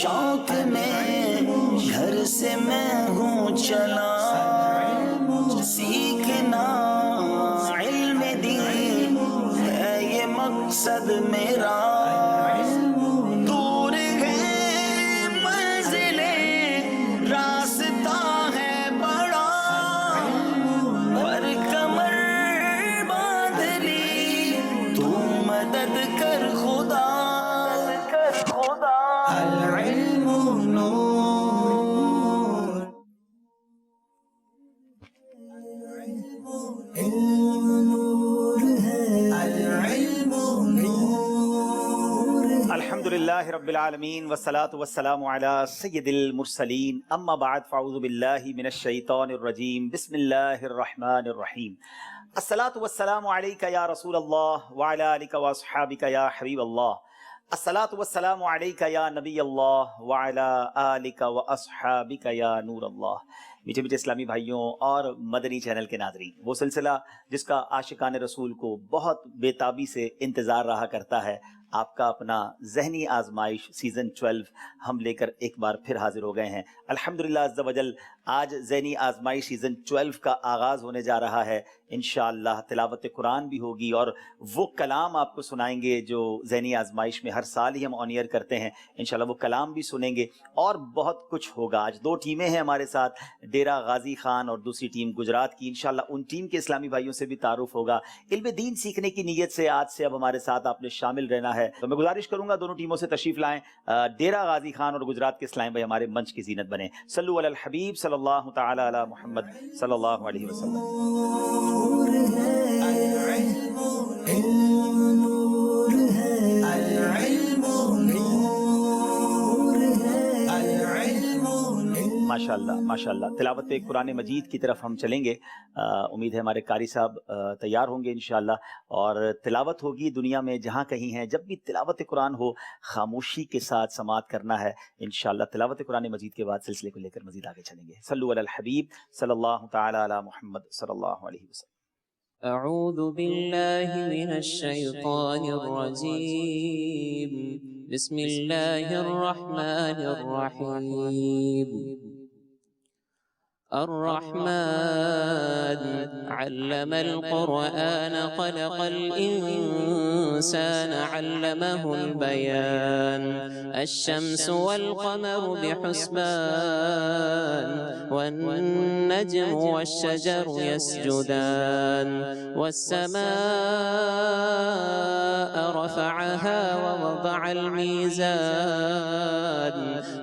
شوق میں گھر سے میں ہوں چلا، سیکھنا علم دین ہے یہ مقصد میرا، دور ہے منزلیں راستہ ہے بڑا، پر کمر باندھ لی تو مدد کر خدا، العلم نور، علم نور ہے، العلم نور۔ الحمدللہ رب العالمین والصلاة والسلام علی سید المرسلین، اما بعد فاعوذ باللہ من الشیطان الرجیم، بسم اللہ الرحمن الرحیم۔ الصلاة والسلام علیک یا رسول اللہ وعلی آلک واصحابک یا حبیب اللہ، الصلاة والسلام علیک یا نبی اللہ وعلی آلک واصحابک یا نور اللہ۔ میٹھے میٹھے اسلامی بھائیوں اور مدنی چینل کے ناظرین، وہ سلسلہ جس کا عاشقان رسول کو بہت بے تابی سے انتظار رہا کرتا ہے، آپ کا اپنا ذہنی آزمائش سیزن 12 ہم لے کر ایک بار پھر حاضر ہو گئے ہیں۔ الحمدللہ عز و جل آج ذہنی آزمائش سیزن 12 کا آغاز ہونے جا رہا ہے۔ انشاءاللہ تلاوت قرآن بھی ہوگی اور وہ کلام آپ کو سنائیں گے جو ذہنی آزمائش میں ہر سال ہی ہم آن ایئر کرتے ہیں، انشاءاللہ وہ کلام بھی سنیں گے اور بہت کچھ ہوگا۔ آج دو ٹیمیں ہیں ہمارے ساتھ، ڈیرہ غازی خان اور دوسری ٹیم گجرات کی، انشاءاللہ ان ٹیم کے اسلامی بھائیوں سے بھی تعارف ہوگا۔ علم دین سیکھنے کی نیت سے آج سے اب ہمارے ساتھ آپ نے شامل رہنا ہے، تو میں گزارش کروں گا دونوں ٹیموں سے تشریف لائیں، ڈیرہ غازی خان اور گجرات کے اسلام بھائی ہمارے منچ کی زینت بنیں۔ صلو علی الحبیب صلی اللہ تعالی علی محمد صلی اللہ علیہ وسلم۔ ماشاءاللہ ماشاءاللہ، تلاوت قرآن مجید کی طرف ہم چلیں گے۔ امید ہے ہمارے قاری صاحب تیار ہوں گے انشاءاللہ، اور تلاوت ہوگی دنیا میں جہاں کہیں ہیں، جب بھی تلاوت قرآن ہو خاموشی کے ساتھ سماعت کرنا ہے انشاءاللہ۔ تلاوت قرآن مجید کے بعد سلسلے کو لے کر مزید آگے چلیں گے۔ صلو علی الحبیب صلی اللہ تعالی علی محمد صلی اللہ علیہ وسلم۔ اعوذ باللہ من الشیطان الرجیم، بسم اللہ الرحمن الرحیم۔ الرحمن علم القرآن خلق الإنسان علمه البيان، الشمس والقمر بحسبان، والنجم والشجر يسجدان، والسماء رفعها ووضع الميزان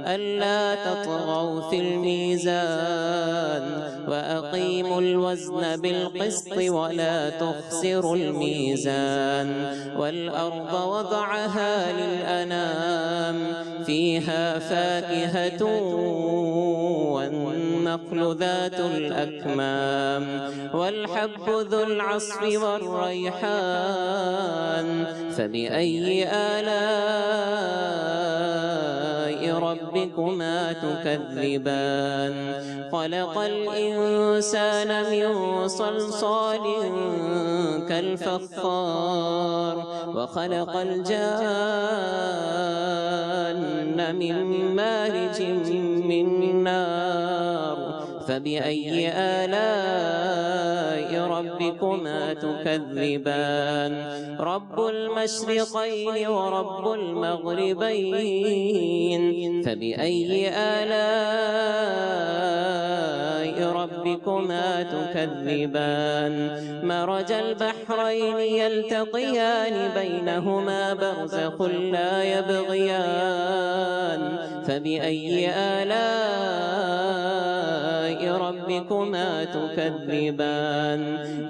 ألا تطغوا في الميزان وأقيموا الوزن بالقسط ولا تخسروا الميزان، والأرض وضعها للأنام فيها فاكهة والنخل ذات الأكمام والحب ذو العصف والريحان، فبأي آلاء ربكما تكذبان، خلق الإنسان من صلصال كالفخار، وخلق الجان من مارج من نار، فبأي آلاء ربكما تكذبان، رب المشرقين ورب المغربين، فبأي آلاء ربكما تكذبان، مرج البحرين يلتقيان بينهما برزخ لا يبغيان، فبأي آلاء ربكما تكذبان،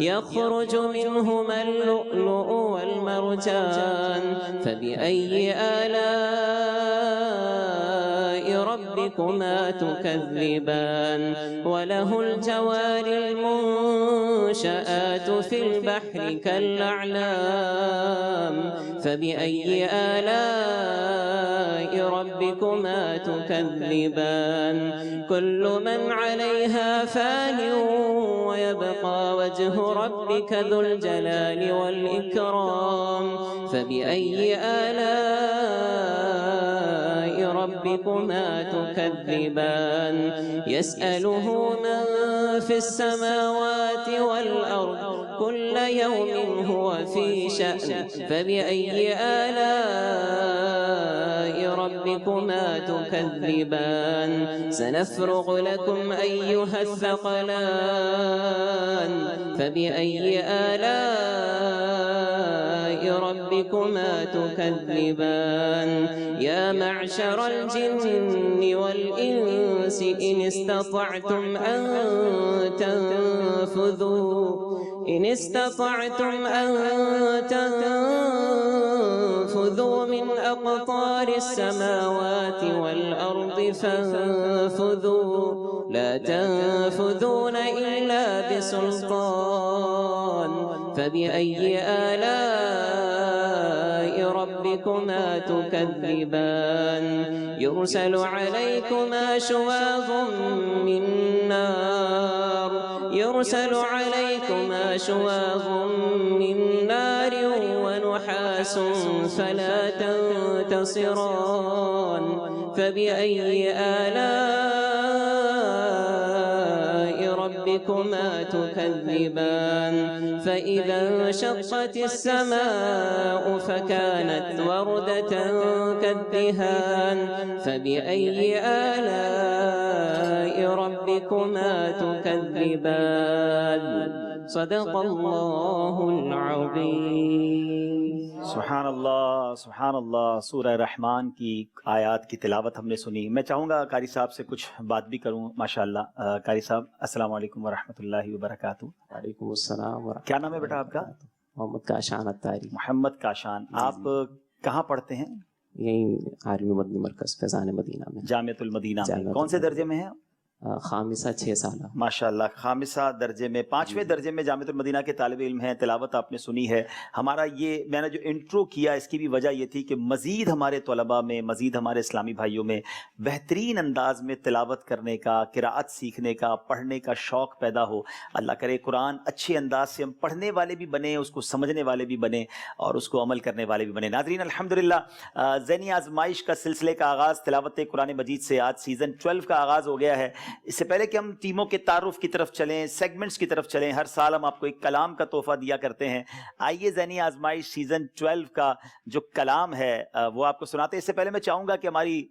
يخرج منهما اللؤلؤ والمرجان، فبأي آلاء ربكما تكذبان، وله الجوار المنشآت في البحر كالأعلام، فبأي آلاء ربكما تكذبان، كل من عليها فان ويبقى وجه ربك ذو الجلال والإكرام، فبأي آلاء ربكما تكذبان يسأله من في السماوات والأرض كل يوم هو في شأن فبأي آلاء ربكما تكذبان سنفرغ لكم أيها الثقلان فبأي آلاء ربكما تكذبان يا معشر الجن والإنس إن استطعتم أن تنفذوا من أقطار السماوات والأرض فانفذوا لا تنفذون إلا بسلطان فبأي آلاء ربكما تكذبان يرسل عليكما شواظ من نار ونحاس فلا تنتصران فبأي آلاء ربكما تكذبان فإذا انشقت السماء فكانت وردة كالدهان فبأي آلاء ربكما تكذبان صدق الله العظيم. سبحان اللہ سورہ رحمان کی آیات کی تلاوت ہم نے سنی. میں چاہوں گا قاری صاحب سے کچھ بات بھی کروں. ماشاءاللہ قاری صاحب السلام علیکم ورحمۃ اللہ وبرکاتہ. وعلیکم السلام ورحمۃ. کیا نام ہے بیٹا آپ کا؟ محمد کاشان اتاری. محمد کاشان. آپ کہاں پڑھتے ہیں؟ یہیں عالمی مدنی مرکز فیضان مدینہ میں. جامعۃ المدینہ میں. کون سے درجے میں ہیں؟ خامسہ 6 سالہ. ماشاءاللہ خامسہ درجے میں 5ویں درجے میں جامعۃ المدینہ کے طالب علم ہیں. تلاوت آپ نے سنی ہے. ہمارا یہ میں نے جو انٹرو کیا اس کی بھی وجہ یہ تھی کہ مزید ہمارے طلباء میں مزید ہمارے اسلامی بھائیوں میں بہترین انداز میں تلاوت کرنے کا قراءت سیکھنے کا پڑھنے کا شوق پیدا ہو. اللہ کرے قرآن اچھے انداز سے ہم پڑھنے والے بھی بنیں اس کو سمجھنے والے بھی بنیں اور اس کو عمل کرنے والے بھی بنیں. ناظرین الحمدللہ ذہنی آزمائش کا سلسلے کا آغاز تلاوت قرآن مجید سے آج سیزن 12 کا آغاز ہو گیا ہے. اس سے پہلے کہ ہم ٹیموں کے تعارف کی طرف چلیں سیگمنٹس کی طرف چلیں ہر سال ہم آپ کو ایک کلام کا تحفہ دیا کرتے ہیں. آئیے ذہنی آزمائش سیزن 12 کا جو کلام ہے وہ آپ کو سناتے ہیں. اس سے پہلے میں چاہوں گا کہ ہماری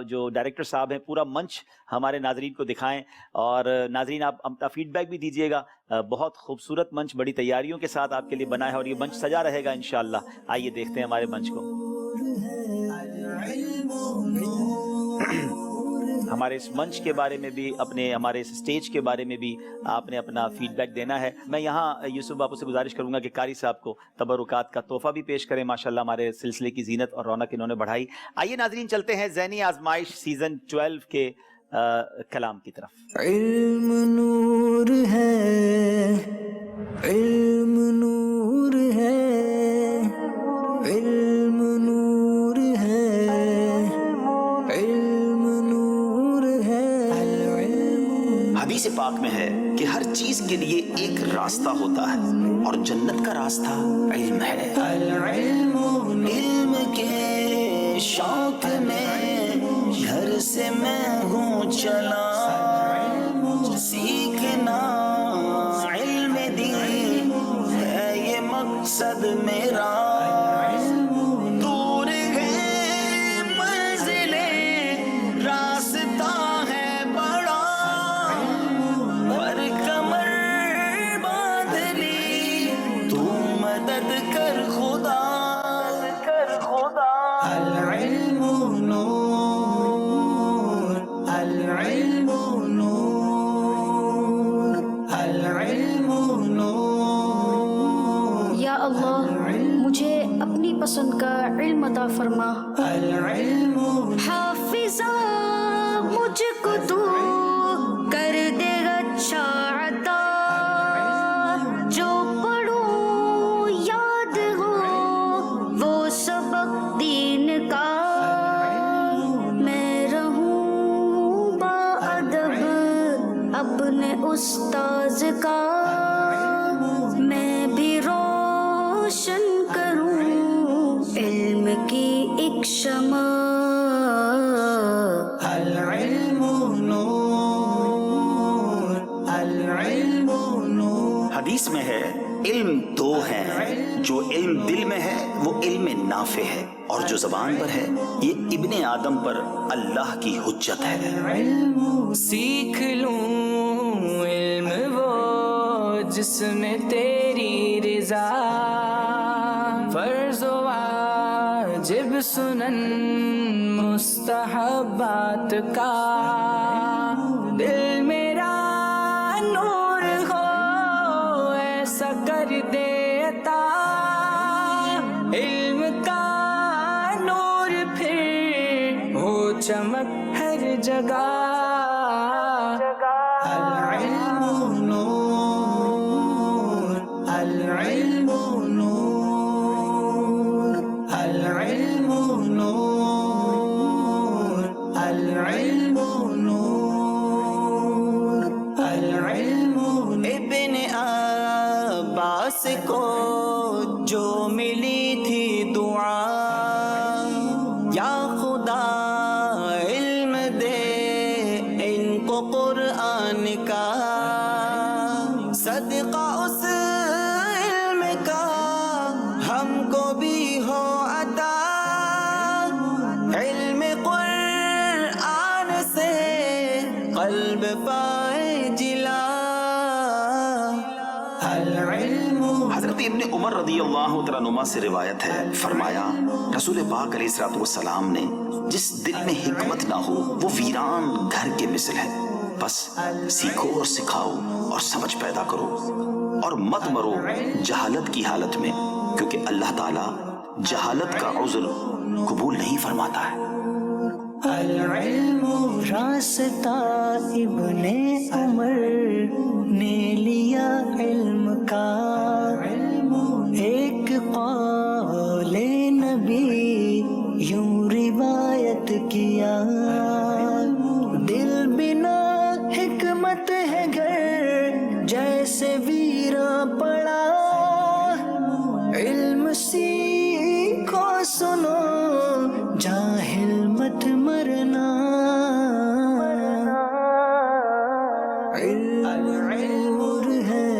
جو ڈائریکٹر صاحب ہیں پورا منچ ہمارے ناظرین کو دکھائیں اور ناظرین آپ اپنا فیڈ بیک بھی دیجیے گا. بہت خوبصورت منچ بڑی تیاریوں کے ساتھ آپ کے لیے بنا ہے اور یہ منچ سجا رہے گا انشاءاللہ. آئیے دیکھتے ہیں ہمارے منچ کو. ہمارے اس منچ کے بارے میں بھی ہمارے اس سٹیج کے بارے میں بھی آپ نے اپنا فیڈ بیک دینا ہے. میں یہاں یوسف باپو سے گزارش کروں گا کہ قاری صاحب کو تبرکات کا تحفہ بھی پیش کریں. ماشاءاللہ ہمارے سلسلے کی زینت اور رونق انہوں نے بڑھائی. آئیے ناظرین چلتے ہیں ذہنی آزمائش سیزن 12 کے کلام کی طرف. علم نور ہے، علم نور ہے، علم نور ہے، علم نور ہے. حدیث پاک میں ہے کہ ہر چیز کے لیے ایک راستہ ہوتا ہے اور جنت کا راستہ علم ہے. العلم علم کے شوق میں گھر سے میں ہوں چلا، سیکھنا علم دین ہے یہ مقصد میرا. دور ہے منزلیں راستہ ہے بڑا، پر کمر باندھ لی تو مدد کر خدا. العلم نور، العلم نور، العلم نور. یا اللہ مجھے اپنی پسند کا علم عطا فرما. العلم حافظہ مجھ کو تو کر دے اچھا عطا، جو پڑھوں یاد ہو وہ سبق دین کا. میں رہوں با ادب اپنے استاذ کا، میں بھی روشن کروں علم کی ایک شمع. حدیث میں ہے علم دو ہیں، جو علم دل میں ہے وہ علم نافع ہے، اور جو زبان پر ہے یہ ابن آدم پر اللہ کی حجت ہے۔ سیکھ لوں علم وہ جس میں تیری رضا، فرض و واجب سنن مستحبات کا، دل میرا نور ہو ایسا کر دے عطا، علم کا نور پھر ہو چمک ہر جگہ۔ العلم نور، العلم نور، العلم نور، العلم نور، العلم۔ ابن عباس کو جو ملی تھی دعا، یا خدا علم دے ان کو قرآن کا، صدقہ اس علم کا ہم کو بھی ہو عطا، علم قرآن سے قلب پائے جلا۔ العلم حضرت ابن عمر رضی اللہ تعالیٰ عنہما سے روایت ہے، فرمایا رسول پاک علیہ الصلوۃ والسلام نے، جس دل میں حکمت نہ ہو وہ ویران گھر کے مثل ہے، بس سیکھو اور سکھاؤ اور سمجھ پیدا کرو، اور مت مرو جہالت کی حالت میں، کیونکہ اللہ تعالیٰ جہالت کا عذر قبول نہیں فرماتا ہے۔ العلم راستہ ابن عمر نے لیا علم کا، ایک قول نبی یوں روایت کیا، دل بنا حکمت ہے گھر جیسے ویرا پڑا، علم سیکھو سنو جاہل مت مرنا۔ العلم ہے،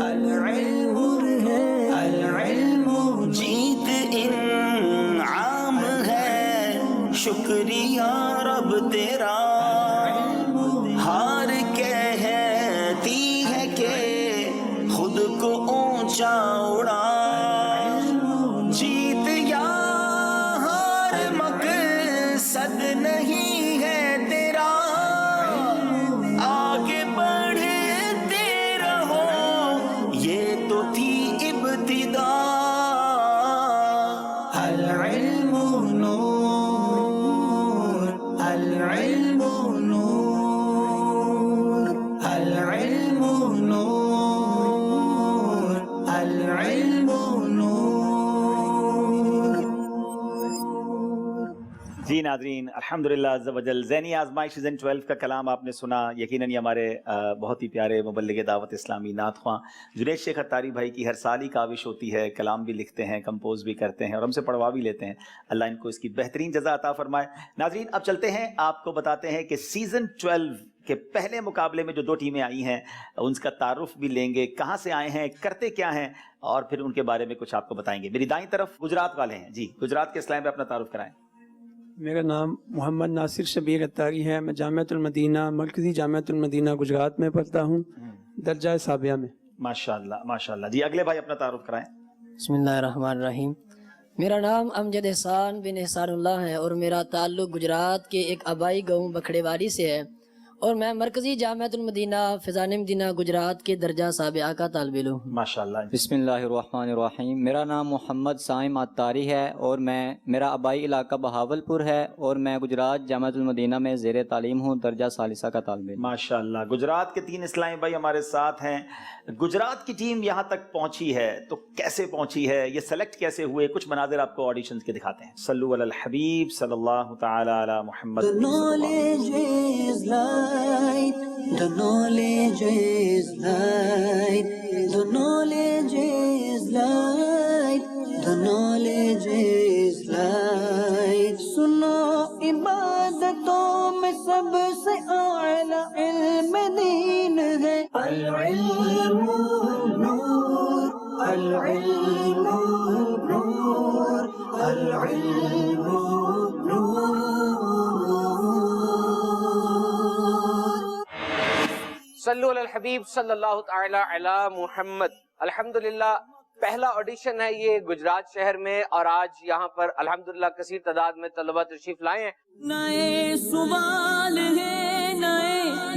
العلم ہے، العلم جیت انعام ہے، شکریہ رب تیرا، ہار کہتی ہے کہ خود کو اونچا اڑا، جیت یا ہار مقصد نہیں ہے تیرا، آگے بڑھتے رہو یہ تو تھی ابتدا۔ العلم نور، العلم نور، العلم نور، العلم نور۔ جی ناظرین، الحمدللہ عز و جل، ذہنی آزمائش سیزن 12 کا کلام آپ نے سنا۔ یقیناً یہ ہمارے بہت ہی پیارے مبلغ دعوت اسلامی نعت خواں جنید شیخ اتاری بھائی کی ہر سال ہی کاوش ہوتی ہے، کلام بھی لکھتے ہیں، کمپوز بھی کرتے ہیں اور ہم سے پڑھوا بھی لیتے ہیں۔ اللہ ان کو اس کی بہترین جزا عطا فرمائے۔ ناظرین اب چلتے ہیں، آپ کو بتاتے ہیں کہ سیزن 12 کے پہلے مقابلے میں جو دو ٹیمیں آئی ہیں ان کا تعارف بھی لیں گے، کہاں سے آئے ہیں، کرتے کیا ہیں، اور پھر ان کے بارے میں کچھ آپ کو بتائیں گے۔ میری دائیں طرف گجرات والے ہیں، جی گجرات کے اسلام پہ اپنا تعارف کرائیں۔ میرا نام محمد ناصر شبیر اتاری ہے، میں جامعۃ المدینہ مرکزی جامعۃ المدینہ گجرات میں پڑھتا ہوں، درجہ ثابیہ میں۔ ماشاءاللہ ماشاءاللہ۔ جی اگلے بھائی اپنا تعارف کرائیں۔ بسم اللہ الرحمن الرحیم۔ میرا نام امجد احسان بن احسان اللہ ہے اور میرا تعلق گجرات کے ایک آبائی گاؤں بکھڑے واڑی سے ہے، اور میں مرکزی جامعۃ المدینہ فیضان مدینہ گجرات کے درجہ سابعہ کا طالب علم ہوں۔ ماشاءاللہ۔ بسم اللہ الرحمن الرحیم۔ میرا نام محمد سائم عطاری ہے اور میرا آبائی علاقہ بہاولپور ہے اور میں گجرات جامعۃ المدینہ میں زیر تعلیم ہوں، درجہ ثالثہ کا طالب علم۔ ماشاءاللہ۔ گجرات کے 3 اسلامی بھائی ہمارے ساتھ ہیں۔ گجرات کی ٹیم یہاں تک پہنچی ہے تو کیسے پہنچی ہے، یہ سلیکٹ کیسے ہوئے، کچھ مناظر آپ کو آڈیشنز کے دکھاتے ہیں۔ صلو علی الحبیب صلی اللہ تعالی علی محمد۔ The knowledge is light, the knowledge is light, the knowledge is light, the knowledge is light. سنو عبادتوں میں سب سے اعلیٰ علم دین ہے، العلم نور العلم نور العلم نور صلو علی الحبیب صلی اللہ تعالی علی محمد. الحمدللہ پہلا آڈیشن ہے یہ گجرات شہر میں، اور آج یہاں پر الحمدللہ کثیر تعداد میں طلبہ تشریف لائے ہیں. نئے سوال ہے،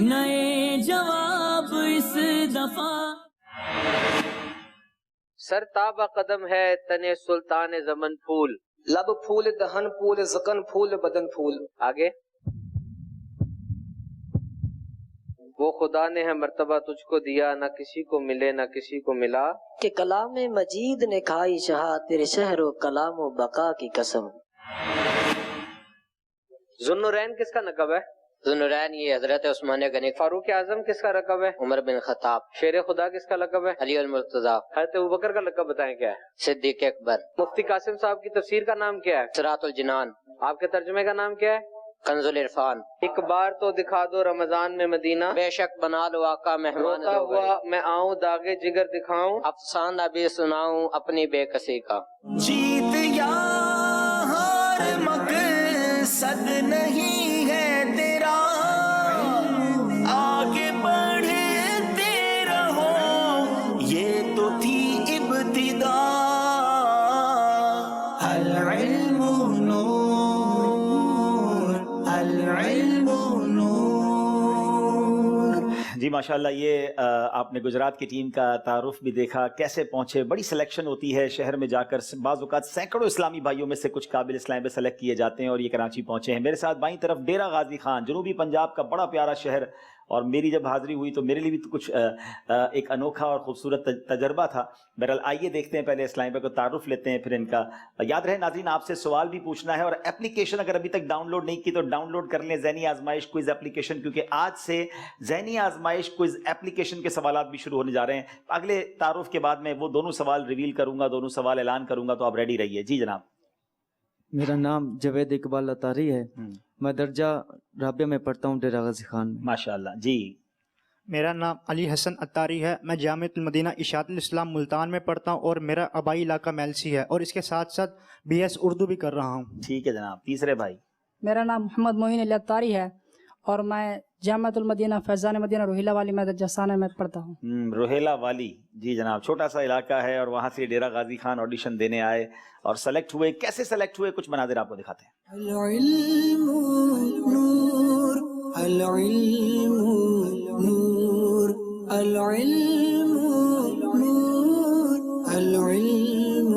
نئے جواب اس دفعہ. سر تابہ قدم ہے تنے سلطان زمن پھول، لب پھول دہن پھول زکن پھول بدن پھول. آگے وہ خدا نے ہے مرتبہ تجھ کو دیا، نہ کسی کو ملے نہ کسی کو ملا. کہ کلام مجید نے کھائی شہا تیرے شہر و کلام و بقا کی قسم. ذوالنورین کس کا لقب ہے؟ ذوالنورین یہ حضرت عثمان غنی. فاروق اعظم کس کا لقب ہے؟ عمر بن خطاب. شیر خدا کس کا لقب ہے؟ علی المرتضیٰ. حضرت ابوبکر کا لقب بتائیں کیا ہے؟ صدیق اکبر. مفتی قاسم صاحب کی تفسیر کا نام کیا ہے؟ صراط الجنان. آپ کے ترجمے کا نام کیا ہے؟ کنز العرفان. ایک بار تو دکھا دو رمضان میں مدینہ، بے شک بنا لو آقا مہمان روتا ہوا میں آؤں داغے جگر دکھاؤں، افسانہ بھی سناؤں اپنی بے کسی کا. جیت یا ہار مقصد نہیں ہے تیرا، آگے بڑھتے رہو یہ تو تھی ابتدا. العلم العلم نور. جی ماشاءاللہ، یہ آپ نے گجرات کی ٹیم کا تعارف بھی دیکھا، کیسے پہنچے. بڑی سلیکشن ہوتی ہے شہر میں جا کر، بعض اوقات سینکڑوں اسلامی بھائیوں میں سے کچھ قابل اسلام پہ سلیکٹ کیے جاتے ہیں اور یہ کراچی پہنچے ہیں. میرے ساتھ بائیں طرف ڈیرہ غازی خان، جنوبی پنجاب کا بڑا پیارا شہر، اور میری جب حاضری ہوئی تو میرے لیے بھی تو کچھ ایک انوکھا اور خوبصورت تجربہ تھا. بہرحال آئیے دیکھتے ہیں، پہلے اسلام پہ کو تعارف لیتے ہیں، پھر ان کا. یاد رہے ناظرین، آپ سے سوال بھی پوچھنا ہے، اور اپلیکیشن اگر ابھی تک ڈاؤن لوڈ نہیں کی تو ڈاؤن لوڈ کر لیں، ذہنی آزمائش کوئز اپلیکیشن، کیونکہ آج سے ذہنی آزمائش کوئز اپلیکیشن کے سوالات بھی شروع ہونے جا رہے ہیں. اگلے تعارف کے بعد میں وہ دونوں سوال ریویل کروں گا، دونوں سوال اعلان کروں گا، تو آپ ریڈی رہیے. جی جناب. میرا نام جاوید اقبال اطاری ہے، میں درجہ رابعہ میں پڑھتا ہوں ڈیرہ غازی خان میں. ماشاءاللہ. جی. میرا نام علی حسن اطاری ہے، میں جامعۃ المدینہ اشاعت الاسلام ملتان میں پڑھتا ہوں، اور میرا آبائی علاقہ میلسی ہے، اور اس کے ساتھ ساتھ BS اردو بھی کر رہا ہوں. ٹھیک ہے جناب. تیسرے بھائی. میرا نام محمد معین علی اطاری ہے، اور میں جامعۃ المدینہ فیضان مدینہ روہیلا والی میں درجہ ثانیہ میں پڑھتا ہوں. روہیلا والی. جی جناب. چھوٹا سا علاقہ ہے، اور وہاں سے ڈیرہ غازی خان آڈیشن دینے آئے اور سلیکٹ ہوئے. کیسے سلیکٹ ہوئے، کچھ مناظر آپ کو دکھاتے ہیں. العلم نور العلم نور العلم نور العلم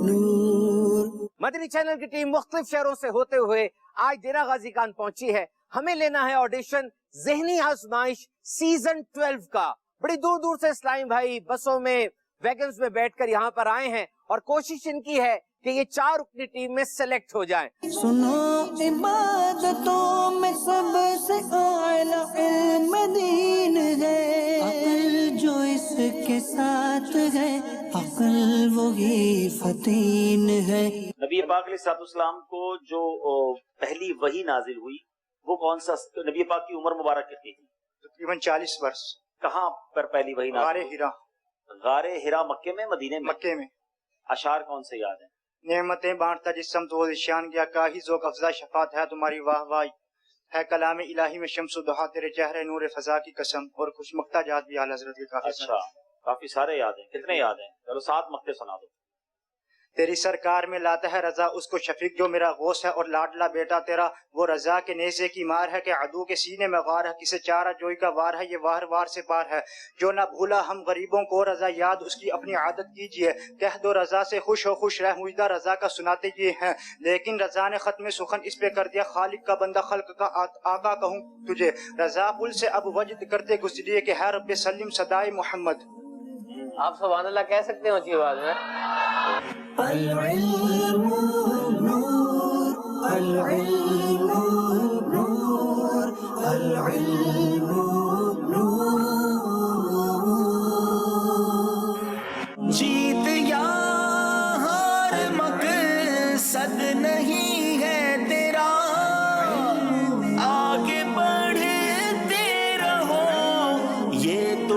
نور. مدنی چینل کی ٹیم مختلف شہروں سے ہوتے ہوئے آج ڈیرہ غازی خان پہنچی ہے. ہمیں لینا ہے آڈیشن ذہنی آزمائش سیزن 12 کا. بڑی دور دور سے اسلامی بھائی بسوں میں، ویگنز میں بیٹھ کر یہاں پر آئے ہیں، اور کوشش ان کی ہے کہ یہ 4 رکنی ٹیم میں سلیکٹ ہو جائیں. سنو عبادتوں میں سب سے اعلیٰ علم دین ہے، عقل جو اس کے ساتھ ہے عقل وہی فتین ہے. نبی پاک علیہ السلام کو جو پہلی وحی نازل ہوئی وہ کون سا؟ نبی پاک کی عمر مبارک کتنی تھی؟ تقریباً 40 برس. کہاں پر پہلی وحی نازل؟ غار ہرا. غار ہرا مکے میں، مدینے میں؟ مکے میں. اشعار کون سے یاد ہیں؟ نعمتیں بانٹتا جس سمت وہ شان گیا، کاہی ذوق افزا شفاعت ہے تمہاری واہ واہ، ہے کلام الہی میں شمس و ضحیٰ تیرے چہرے نور فضا کی قسم، اور کچھ مقطع جات بھی اعلی حضرت کے کافی. اچھا، کافی سارے یاد ہیں. کتنے یاد ہیں؟ چلو 7 مقطع سنا دو. تیری سرکار میں لاتا ہے رضا اس کو شفیق جو میرا غوث ہے، اور لاڈلا بیٹا تیرا وہ رضا کے نیزے کی مار ہے، کہ عدو کے سینے میں غار ہے، کسے چارہ جوئی کا وار ہے، یہ وار وار سے پار ہے. جو نہ بھولا ہم غریبوں کو رضا یاد اس کی اپنی عادت کیجئے، کہہ دو رضا سے خوش ہو خوش رہ مجدہ رضا کا سناتے یہ ہیں. لیکن رضا نے ختم سخن اس پہ کر دیا، خالق کا بندہ خلق کا آقا کہوں تجھے. رضا پل سے اب وجد کرتے گزریے، کہ ہے رب سلم صدائے محمد. آپ سبحان اللہ کہہ سکتے ہیں اونچی آواز میں. العلم نور العلم نور العلم نور. جیت یا ہار مقصد نہیں ہے تیرا، آگے بڑھتے رہو یہ تو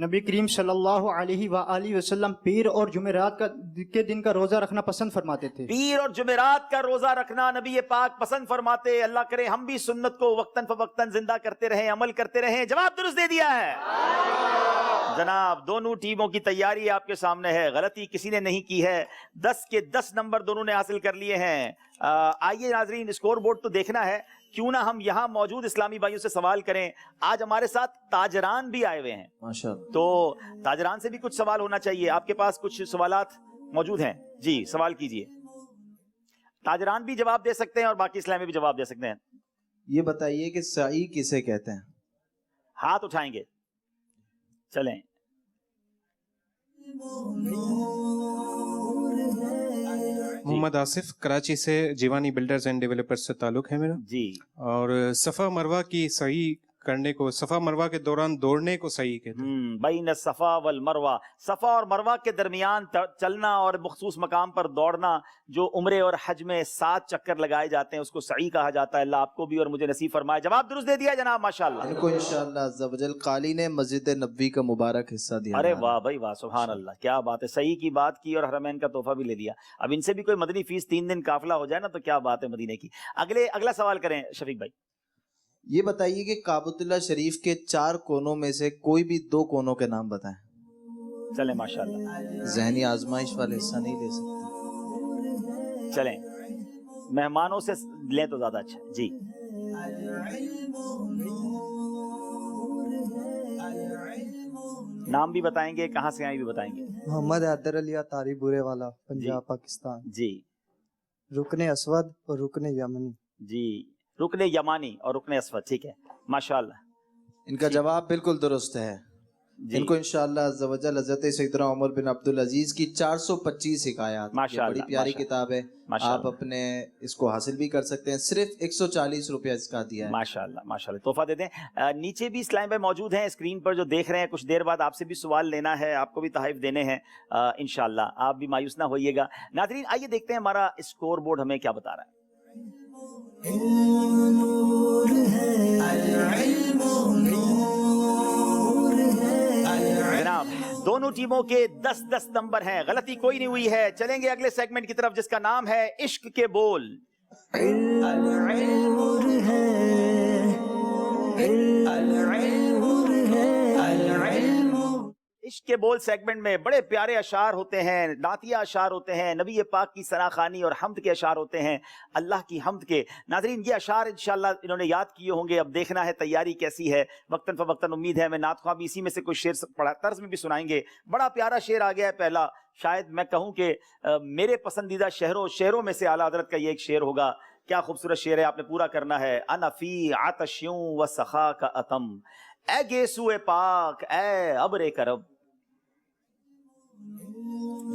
نبی کریم صلی اللہ علیہ وآلہ وسلم پیر اور جمعرات کے دن کا روزہ رکھنا پسند فرماتے تھے. پیر اور جمعرات کا روزہ رکھنا نبی پاک پسند فرماتے. اللہ کرے ہم بھی سنت کو وقتاً فوقتاً زندہ کرتے رہیں, عمل کرتے رہیں. جواب درست دے دیا ہے جناب. دونوں ٹیموں کی تیاری آپ کے سامنے ہے, غلطی کسی نے نہیں کی ہے. 10 کے 10 نمبر دونوں نے حاصل کر لیے ہیں. آئیے ناظرین, اسکور بورڈ تو دیکھنا ہے, کیوں نہ ہم یہاں موجود اسلامی بھائیوں سے سوال کریں. آج ہمارے ساتھ تاجران بھی آئے ہوئے ہیں ماشاءاللہ, تو تاجران سے بھی کچھ سوال ہونا چاہیے. آپ کے پاس کچھ سوالات موجود ہیں؟ جی سوال کیجئے. تاجران بھی جواب دے سکتے ہیں اور باقی اسلامی بھی جواب دے سکتے ہیں. یہ بتائیے کہ سعی کسے کہتے ہیں؟ ہاتھ اٹھائیں گے, چلیں. محمد آصف, کراچی سے, جیوانی بلڈرز اینڈ ڈیولپرز سے تعلق ہے میرا جی. اور صفا مروہ کی صحیح کرنے کو, صفا مروہ کے دوران دوڑنے کو صحیح کہتے ہیں. بین الصفا والمروہ, صفا اور مروہ کے درمیان چلنا اور مخصوص مقام پر دوڑنا, جو عمرے اور حج میں 7 چکر لگائے جاتے ہیں, اس کو سعی کہا جاتا ہے. اللہ آپ کو بھی اور مجھے نصیب فرمائے. جواب درست دے دیا جناب, ماشاءاللہ. ان کو انشاءاللہ عز و جل قالی نے مسجد نبوی کا مبارک حصہ دیا. ارے واہ بھائی واہ, سبحان اللہ, کیا بات ہے. صحیح کی بات کی اور حرمین کا تحفہ بھی لے لیا. اب ان سے بھی کوئی مدنی فیس 3 دن قافلہ ہو جائے نا, تو کیا بات ہے مدینے کی. اگلا سوال کریں شفیق بھائی. یہ بتائیے کہ کعبۃ اللہ شریف کے 4 کونوں میں سے کوئی بھی 2 کونوں کے نام بتائیں. چلیں ماشاءاللہ. ذہنی آزمائش والے حصہ نہیں لے سکتے. چلیں, مہمانوں سے لیں تو زیادہ اچھا. جی نام بھی بتائیں گے, کہاں سے آئیں بھی بتائیں گے. محمد حیدر علی اطاری بورے والا, پنجاب پاکستان. جی. رکن اسود اور رکن یمنی. جی, رکن یمانی اور رکن اسود, ٹھیک ہے ماشاءاللہ. ان کا جواب بالکل درست ہے. ان کو انشاءاللہ عز و جل حضرت سیدنا عمر بن عبدالعزیز کی 425 حکایات, یہ بڑی پیاری کتاب ہے. آپ اپنے اس کو حاصل بھی کر سکتے ہیں. صرف 140 روپیہ اس کا دیا ہے. ماشاءاللہ ماشاءاللہ, تحفہ دے دیں. نیچے بھی اسلام بھائی موجود ہیں اسکرین پر جو دیکھ رہے ہیں. کچھ دیر بعد آپ سے بھی سوال لینا ہے, آپ کو بھی تحائف دینے ہیں انشاءاللہ. آپ بھی مایوس نہ ہوئیے گا. ناظرین آئیے دیکھتے ہیں ہمارا اسکور بورڈ ہمیں کیا بتا رہا ہے. جناب دونوں ٹیموں کے 10-10 نمبر ہیں, غلطی کوئی نہیں ہوئی ہے. چلیں گے اگلے سیگمنٹ کی طرف جس کا نام ہے عشق کے بول. عشق کے بول سیگمنٹ میں بڑے پیارے اشعار ہوتے ہیں, نعتیہ اشعار ہوتے ہیں, نبی پاک کی ثناخوانی اور حمد کے اشعار ہوتے ہیں, اللہ کی حمد کے. ناظرین یہ اشعار انشاءاللہ انہوں نے یاد کیے ہوں گے. اب دیکھنا ہے تیاری کیسی ہے. وقتاً فوقتاً امید ہے میں نعت خواہ بھی اسی میں سے کوئی شعر پڑھا طرز میں بھی سنائیں گے. بڑا پیارا شعر آ گیا ہے پہلا. شاید میں کہوں کہ میرے پسندیدہ شعروں میں سے اعلیٰ حضرت کا یہ ایک شعر ہوگا. کیا خوبصورت شعر ہے, آپ نے پورا کرنا ہے. انا فی عطشیوں و سخا کا اتم, اے گیسو پاک اے ابر کرب.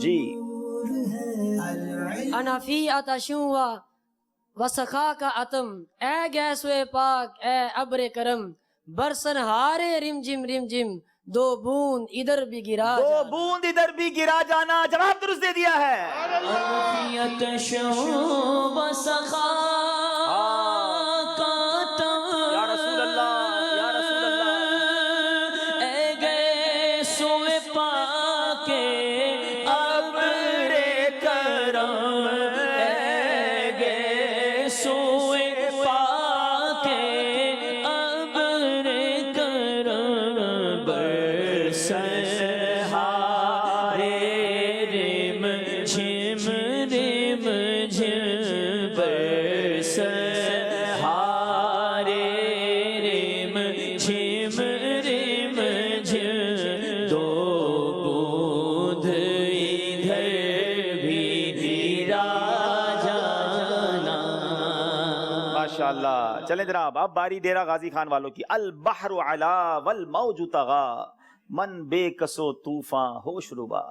جی. انا فی عطشوں و سخا کا اتم, اے گیسو پاک اے ابر کرم, برسن ہارے رم جم 2 بوند ادھر بھی گرا, 2 بوند ادھر بھی گرا جانا. جواب درست دے دیا ہے. یا رسول اللہ, یا رسول اللہ. اے گئے سوئے پاکے ابر کرم, اے گئے سوئے پاکے ابر کرم, ہارے رم جھم برس ہارے رم جھم 2 بوند ادھر بھی گرا جانا. ماشاءاللہ. چلیں جناب اب باری ڈیرہ غازی خان والوں کی. البحر علا والموج طغا, من بے کسو طوفان ہوش ربا.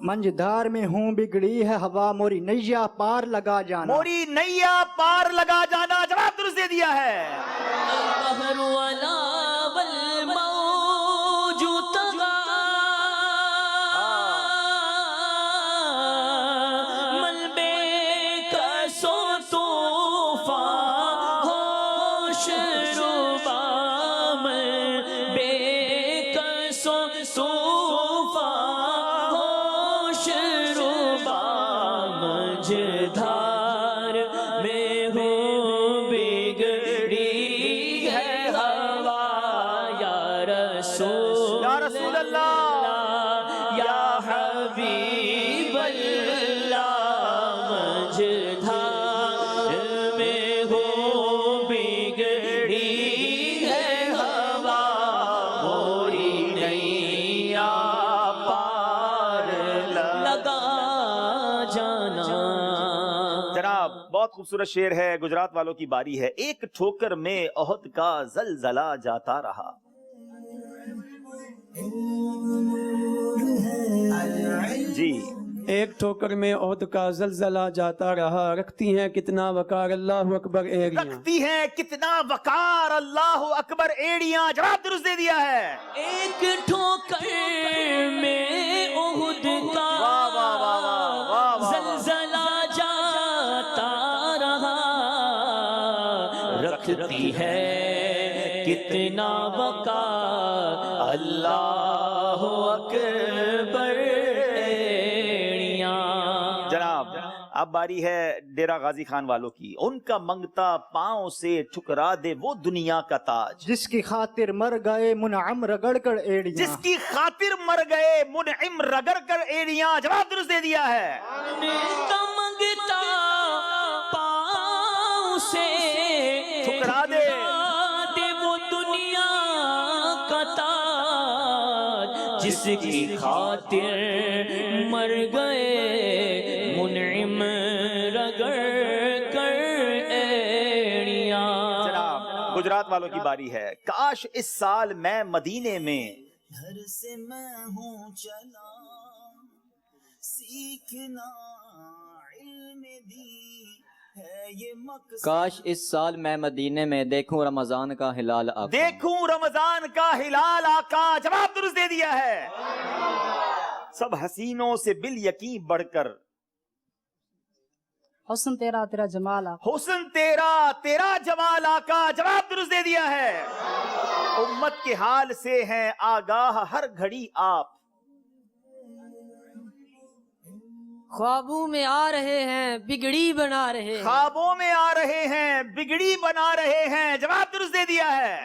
منجدار میں ہوں بگڑی ہے ہوا, موری نیا پار لگا جانا. موری نیا پار لگا جانا. جواب درست دے دیا ہے. البحر علا والموج طغا, من بے کسو طوفان ہوش ربا, من بے کسو مجھدار میں ہوں بگڑی ہے ہوا یا رسول اللہ یا حبیب اللہ مجھدار میں ہوں بگڑی ہے ہوا موری نیا پار لگا جانا. جناب بہت خوبصورت شعر ہے. گجرات والوں کی باری ہے. ایک ٹھوکر میں احد کا زلزلہ جاتا رہا. جی ایک ٹھوکر میں احد کا زلزلہ جاتا رہا. رکھتی ہیں کتنا وقار اللہ اکبر ایڑیاں. رکھتی ہیں کتنا وقار اللہ اکبر ایڑیاں. جواب درست دے دیا ہے. ایک ٹھوکر میں احد کا زلزلہ جاتا رہا. رکھتی ہے کتنا وقار اللہ اکبر ایڑیاں. جناب اب باری ہے ڈیرہ غازی خان والوں کی. ان کا منگتا پاؤں سے ٹھکرا دے وہ دنیا کا تاج. جس کی خاطر مر گئے منعم رگڑ کر ایڑیاں. جس کی خاطر مر گئے منعم رگڑ کر ایڑیاں. جواب درست دے دیا ہے. کا منگتا پاؤں سے ٹھکرا دے وہ دنیا کا تاج. جس کی خاطر مر گئے منعم رگڑ کر ایڑیاں. جناب گجرات والوں کی باری ہے. کاش اس سال میں مدینے میں گھر سے میں ہوں چلا سیکھنا علم دی ہے یہ مقصد. کاش اس سال میں مدینے میں دیکھوں رمضان کا ہلال آقا. دیکھوں رمضان کا ہلال آقا. جواب درست دے دیا ہے. سب حسینوں سے بال یقین بڑھ کر حسن تیرا تیرا جمال آقا. حسن تیرا تیرا جمال آقا. جواب درست دے دیا ہے. امت کے حال سے ہیں آگاہ ہر گھڑی آپ. خوابوں میں آ رہے ہیں بگڑی بنا رہے ہیں. خوابوں میں آ رہے ہیں بگڑی بنا رہے ہیں. جواب درست دے دیا ہے.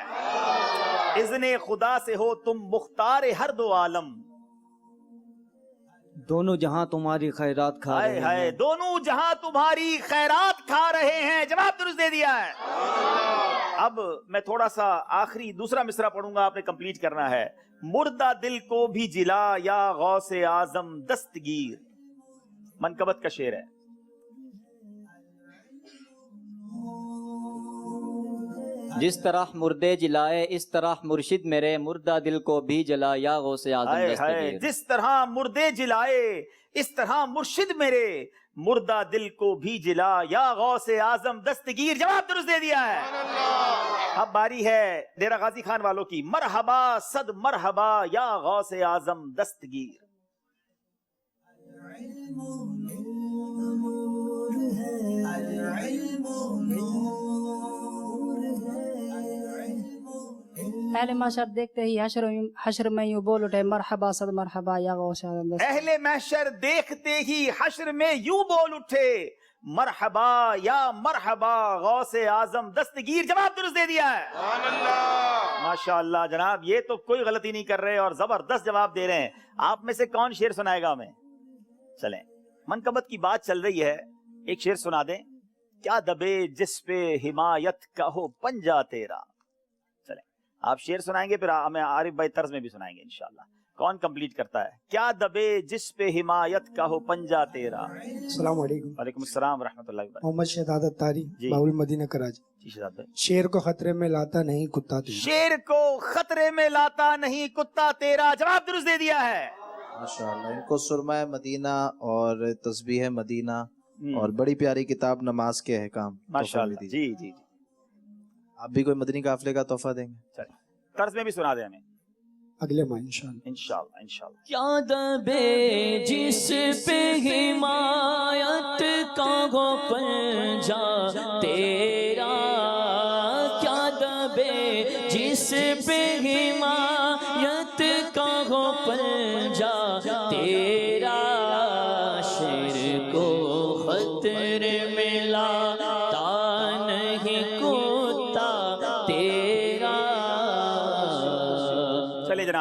اذن خدا سے ہو تم مختار ہر دو عالم. دونوں جہاں تمہاری خیرات کھا رہے ہیں. دونوں جہاں تمہاری خیرات کھا رہے ہیں. جواب درست دے دیا ہے. اب میں تھوڑا سا آخری دوسرا مصرع پڑھوں گا, آپ نے کمپلیٹ کرنا ہے. مردہ دل کو بھی جلا یا غوث اعظم دستگیر. منقبت کا شعر ہے. جس طرح مردے جلائے اس طرح مرشد میرے مردہ دل کو بھی جلا یا غوث اعظم دستگیر. جس طرح مردے جلائے اس طرح مرشد میرے مردہ دل کو بھی جلا یا غوث اعظم دستگیر. جواب درست دے دیا ہے. اب باری ہے ڈیرہ غازی خان والوں کی. مرحبا صد مرحبا یا غوث اعظم دستگیر. اہل محشر دیکھتے ہی حشر میں یوں بول اٹھے مرحبا صد مرحبا یا غوث اعظم دستگیر. اہل محشر دیکھتے ہی حشر میں یوں بول اٹھے مرحبا یا مرحبا غوث اعظم دستگیر. جواب درست دے دیا ہے. ماشاءاللہ جناب یہ تو کوئی غلطی نہیں کر رہے اور زبردست جواب دے رہے ہیں. آپ میں سے کون شعر سنائے گا ہمیں؟ چلیں منقبت کی بات چل رہی ہے, ایک شعر سنا دیں. کیا دبے جس پہ حمایت کا ہو پنجا تیرا. چلیں آپ شعر سنائیں گے پھر ہمیں عارف بھائی طرز میں بھی سنائیں گے انشاءاللہ. کون کمپلیٹ کرتا ہے؟ کیا دبے جس پہ حمایت کا ہو پنجا تیرا. السلام علیکم. وعلیکم السلام ورحمۃ اللہ وبرکاتہ. محمد شہزاد اتاری باول مدینہ کراچی. شیر کو خطرے میں لاتا نہیں کتا تیرا. شیر کو خطرے میں لاتا نہیں کتا تیرا. جواب درست دے دیا ہے. ماشاءاللہ ان کو سرمہ مدینہ اور تسبیح مدینہ اور بڑی پیاری کتاب نماز کے احکام ماشاءاللہ. جی جی جی آپ بھی کوئی مدنی قافلے کا تحفہ دیں گے؟ طرز میں بھی سنا دیں ہمیں اگلے ماہ انشاءاللہ. انشاءاللہ انشاءاللہ. کیا دبے جس پہ حمایت کا ہو پنجا تیرا. کیا دبے جس پہ حمایت کا ہو پنجا تیرا. شیر کو خط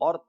اور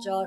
4।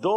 2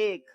1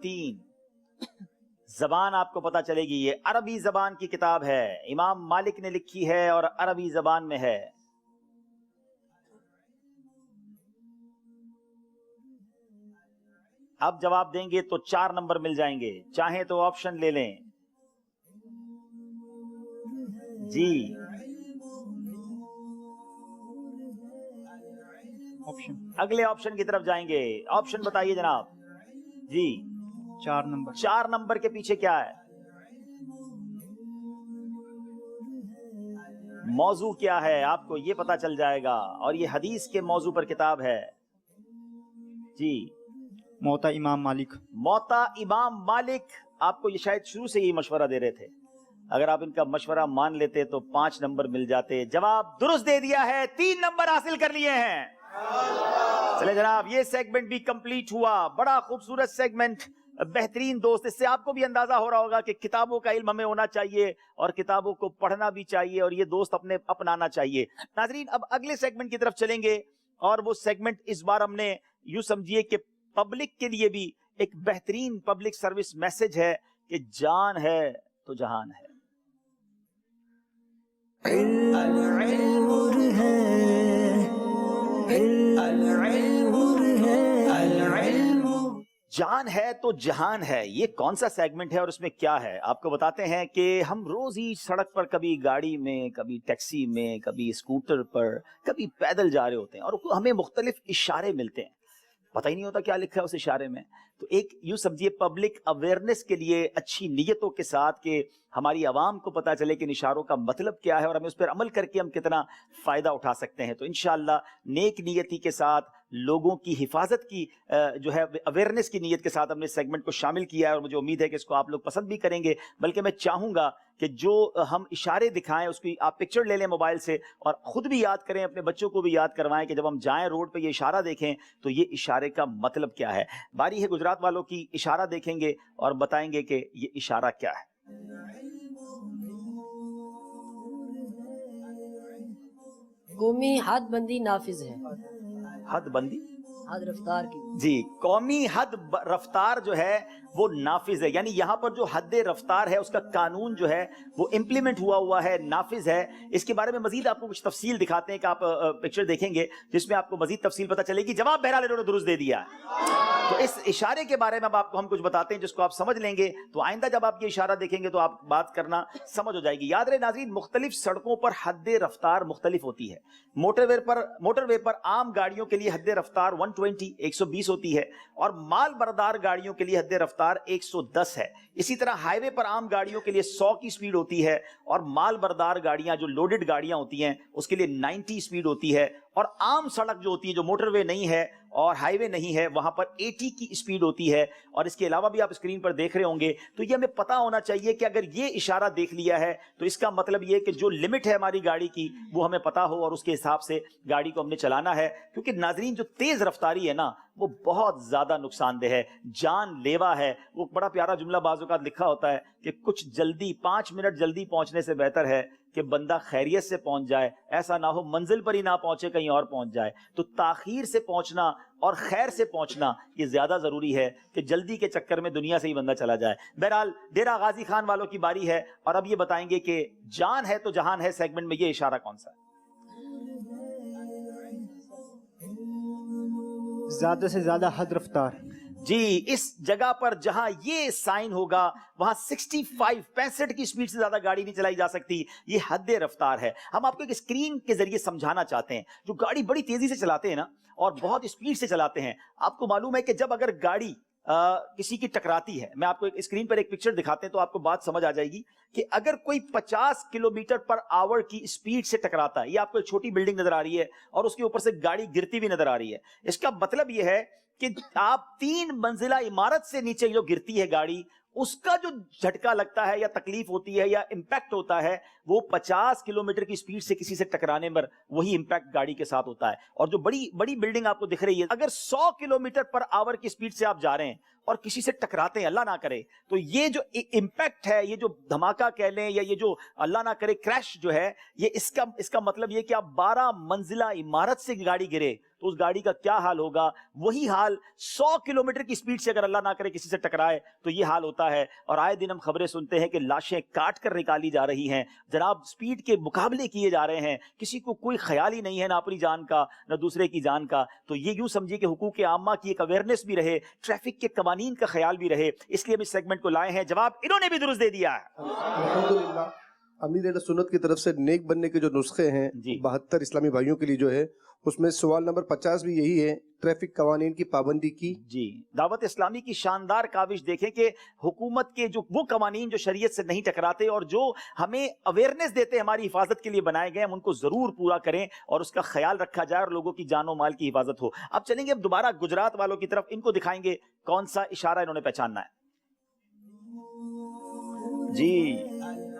3 زبان آپ کو پتا چلے گی. یہ عربی زبان کی کتاب ہے, امام مالک نے لکھی ہے اور عربی زبان میں ہے. اب جواب دیں گے تو 4 نمبر مل جائیں گے, چاہیں تو آپشن لے لیں. جی اگلے آپشن کی طرف جائیں گے. آپشن بتائیے جناب. جی 4 نمبر. 4 نمبر کے پیچھے کیا ہے؟ موضوع کیا ہے آپ کو یہ پتا چل جائے گا, اور یہ حدیث کے موضوع پر کتاب ہے. جی موتا امام مالک. موتا امام مالک. آپ کو یہ شاید شروع سے ہی مشورہ دے رہے تھے, اگر آپ ان کا مشورہ مان لیتے تو 5 نمبر مل جاتے. جواب درست دے دیا ہے, 3 نمبر حاصل کر لیے ہیں. چلے جناب, یہ سیگمنٹ بھی کمپلیٹ ہوا. بڑا خوبصورت سیگمنٹ, بہترین دوست. اس سے آپ کو بھی اندازہ ہو رہا ہوگا کہ کتابوں کا علم ہمیں ہونا چاہیے اور کتابوں کو پڑھنا بھی چاہیے, اور یہ دوست اپنے اپنانا چاہیے. ناظرین, اب اگلے سیگمنٹ کی طرف چلیں گے, اور وہ سیگمنٹ اس بار ہم نے یوں سمجھیے کہ پبلک کے لیے بھی ایک بہترین پبلک سروس میسج ہے کہ جان ہے تو جہان ہے. جان ہے تو جہان ہے, یہ کون سا سیگمنٹ ہے اور اس میں کیا ہے آپ کو بتاتے ہیں. کہ ہم روز ہی سڑک پر کبھی گاڑی میں, کبھی ٹیکسی میں, کبھی اسکوٹر پر, کبھی پیدل جا رہے ہوتے ہیں, اور ہمیں مختلف اشارے ملتے ہیں, پتہ ہی نہیں ہوتا کیا لکھا ہے اس اشارے میں. تو ایک یوں سمجھیے پبلک اویئرنیس کے لیے اچھی نیتوں کے ساتھ کہ ہماری عوام کو پتا چلے کہ ان اشاروں کا مطلب کیا ہے اور ہمیں اس پر عمل کر کے ہم کتنا فائدہ اٹھا سکتے ہیں. تو انشاءاللہ نیک نیتی کے ساتھ, لوگوں کی حفاظت کی جو ہے اویئرنیس کی نیت کے ساتھ ہم نے سیگمنٹ کو شامل کیا ہے, اور مجھے امید ہے کہ اس کو آپ لوگ پسند بھی کریں گے. بلکہ میں چاہوں گا کہ جو ہم اشارے دکھائیں اس کی آپ پکچر لے لیں موبائل سے, اور خود بھی یاد کریں, اپنے بچوں کو بھی یاد کروائیں کہ جب ہم جائیں روڈ پہ یہ اشارہ دیکھیں تو یہ اشارے کا مطلب کیا ہے. باری ہے گجرات والوں کی, اشارہ دیکھیں گے اور بتائیں گے کہ یہ اشارہ کیا ہے. قومی حد بندی نافذ ہے. حد بندی, حد رفتار کی. جی, قومی حد رفتار جو ہے وہ نافذ ہے, یعنی یہاں پر جو حد رفتار ہے اس کا قانون جو ہے وہ امپلیمنٹ ہوا ہے, نافذ ہے. اس کے بارے میں مزید آپ کو کچھ تفصیل دکھاتے ہیں کہ آپ پکچر دیکھیں گے جس میں آپ کو مزید تفصیل پتہ چلے گی. جواب بہرحال انہوں نے درست دے دیا ہے. تو اس اشارے کے بارے میں اب آپ کو ہم کچھ بتاتے ہیں جس کو آپ سمجھ لیں گے تو آئندہ جب آپ یہ اشارہ دیکھیں گے تو آپ بات کرنا سمجھ ہو جائے گی. یاد رہے ناظرین, مختلف سڑکوں پر حد رفتار مختلف ہوتی ہے. موٹر وے پر عام گاڑیوں کے لیے حد رفتار 120 ہوتی ہے, اور مال بردار گاڑیوں کے لیے حد رفتار 110 ہے. اسی طرح ہائی وے پر عام گاڑیوں کے لیے 100 کی سپیڈ ہوتی ہے, اور مال بردار گاڑیاں جو لوڈڈ گاڑیاں ہوتی ہیں اس کے لیے 90 سپیڈ ہوتی ہے. اور عام سڑک جو ہوتی ہے, جو موٹر وے نہیں ہے اور ہائی وے نہیں ہے, وہاں پر 80 کی سپیڈ ہوتی ہے. اور اس کے علاوہ بھی آپ اسکرین پر دیکھ رہے ہوں گے, تو یہ ہمیں پتا ہونا چاہیے کہ اگر یہ اشارہ دیکھ لیا ہے تو اس کا مطلب یہ کہ جو لمٹ ہے ہماری گاڑی کی وہ ہمیں پتا ہو, اور اس کے حساب سے گاڑی کو ہم نے چلانا ہے. کیونکہ ناظرین جو تیز رفتاری ہے نا وہ بہت زیادہ نقصان دہ ہے, جان لیوا ہے. وہ بڑا پیارا جملہ بعض اوقات لکھا ہوتا ہے کہ کچھ جلدی 5 منٹ جلدی پہنچنے سے بہتر ہے کہ بندہ خیریت سے پہنچ جائے, ایسا نہ ہو منزل پر ہی نہ پہنچے, کہیں اور پہنچ جائے. تو تاخیر سے پہنچنا اور خیر سے پہنچنا یہ زیادہ ضروری ہے کہ جلدی کے چکر میں دنیا سے ہی بندہ چلا جائے. بہرحال ڈیرہ غازی خان والوں کی باری ہے, اور اب یہ بتائیں گے کہ جان ہے تو جہان ہے سیگمنٹ میں یہ اشارہ کون سا ہے؟ زیادہ سے زیادہ حد رفتار. جی, اس جگہ پر جہاں یہ سائن ہوگا وہاں 65 کی سپیڈ سے زیادہ گاڑی نہیں چلائی جا سکتی. یہ حد رفتار ہے. ہم آپ کو ایک اسکرین کے ذریعے سمجھانا چاہتے ہیں. جو گاڑی بڑی تیزی سے چلاتے ہیں نا اور بہت اسپیڈ سے چلاتے ہیں, آپ کو معلوم ہے کہ جب اگر گاڑی کسی کی ٹکراتی ہے, میں آپ کو اسکرین پر ایک پکچر دکھاتے ہیں تو آپ کو بات سمجھ آ جائے گی کہ اگر کوئی 50 کلومیٹر پر آور کی سپیڈ سے ٹکراتا ہے, یہ آپ کو ایک چھوٹی بلڈنگ نظر آ رہی ہے اور اس کے اوپر سے گاڑی گرتی بھی نظر آ رہی ہے. اس کا مطلب یہ ہے کہ آپ 3 منزلہ عمارت سے نیچے جو گرتی ہے گاڑی, اس کا جو جھٹکا لگتا ہے یا تکلیف ہوتی ہے یا امپیکٹ ہوتا ہے وہ 50 کلومیٹر کی سپیڈ سے کسی سے ٹکرانے پر وہی امپیکٹ گاڑی کے ساتھ ہوتا ہے. اور جو بڑی بڑی بلڈنگ آپ کو دکھ رہی ہے, اگر 100 کلومیٹر پر آور کی سپیڈ سے آپ جا رہے ہیں اور کسی سے ٹکراتے ہیں, اللہ نہ کرے, تو یہ جو امپیکٹ ہے, یہ جو دھماکہ کہہ لیں یا یہ جو اللہ نہ کرے کریش جو ہے, یہ اس کا مطلب یہ کہ آپ 12 منزلہ عمارت سے گاڑی گرے تو اس گاڑی کا کیا حال ہوگا. وہی حال 100 کلومیٹر کی سپیڈ سے اگر اللہ نہ کرے کسی سے ٹکرائے تو یہ حال ہوتا ہوتا ہے اور آئے دن ہم خبریں سنتے ہیں کہ لاشیں کاٹ کر نکالی جا رہی ہیں جناب، سپیڈ کے مقابلے کیے جا رہے ہیں، کسی کو کوئی خیال ہی نہیں ہے نہ اپنی جان کا نہ دوسرے کی جان کا. تو یہ یوں سمجھیے کہ حقوق عامہ کی ایک اویئرنیس بھی رہے، ٹریفک کے قوانین کا خیال بھی رہے، اس لیے ہم اس سیگمنٹ کو لائے ہیں. جواب انہوں نے بھی درست دے دیا ہے. الحمدللہ امیر اہل سنت کی طرف سے نیک بننے کے جو نسخے ہیں 72 اسلامی بھائیوں کے لیے جو ہے، اس میں سوال نمبر 50 بھی یہی ہے، ٹریفک قوانین کی پابندی کی. جی، دعوت اسلامی کی شاندار کاوش دیکھیں کہ حکومت کے جو وہ قوانین جو شریعت سے نہیں ٹکراتے اور جو ہمیں اویئرنیس دیتے ہماری حفاظت کے لیے بنائے گئے، ہم ان کو ضرور پورا کریں اور اس کا خیال رکھا جائے اور لوگوں کی جان و مال کی حفاظت ہو. اب چلیں گے اب دوبارہ گجرات والوں کی طرف، ان کو دکھائیں گے کون سا اشارہ انہوں نے پہچاننا ہے. جی،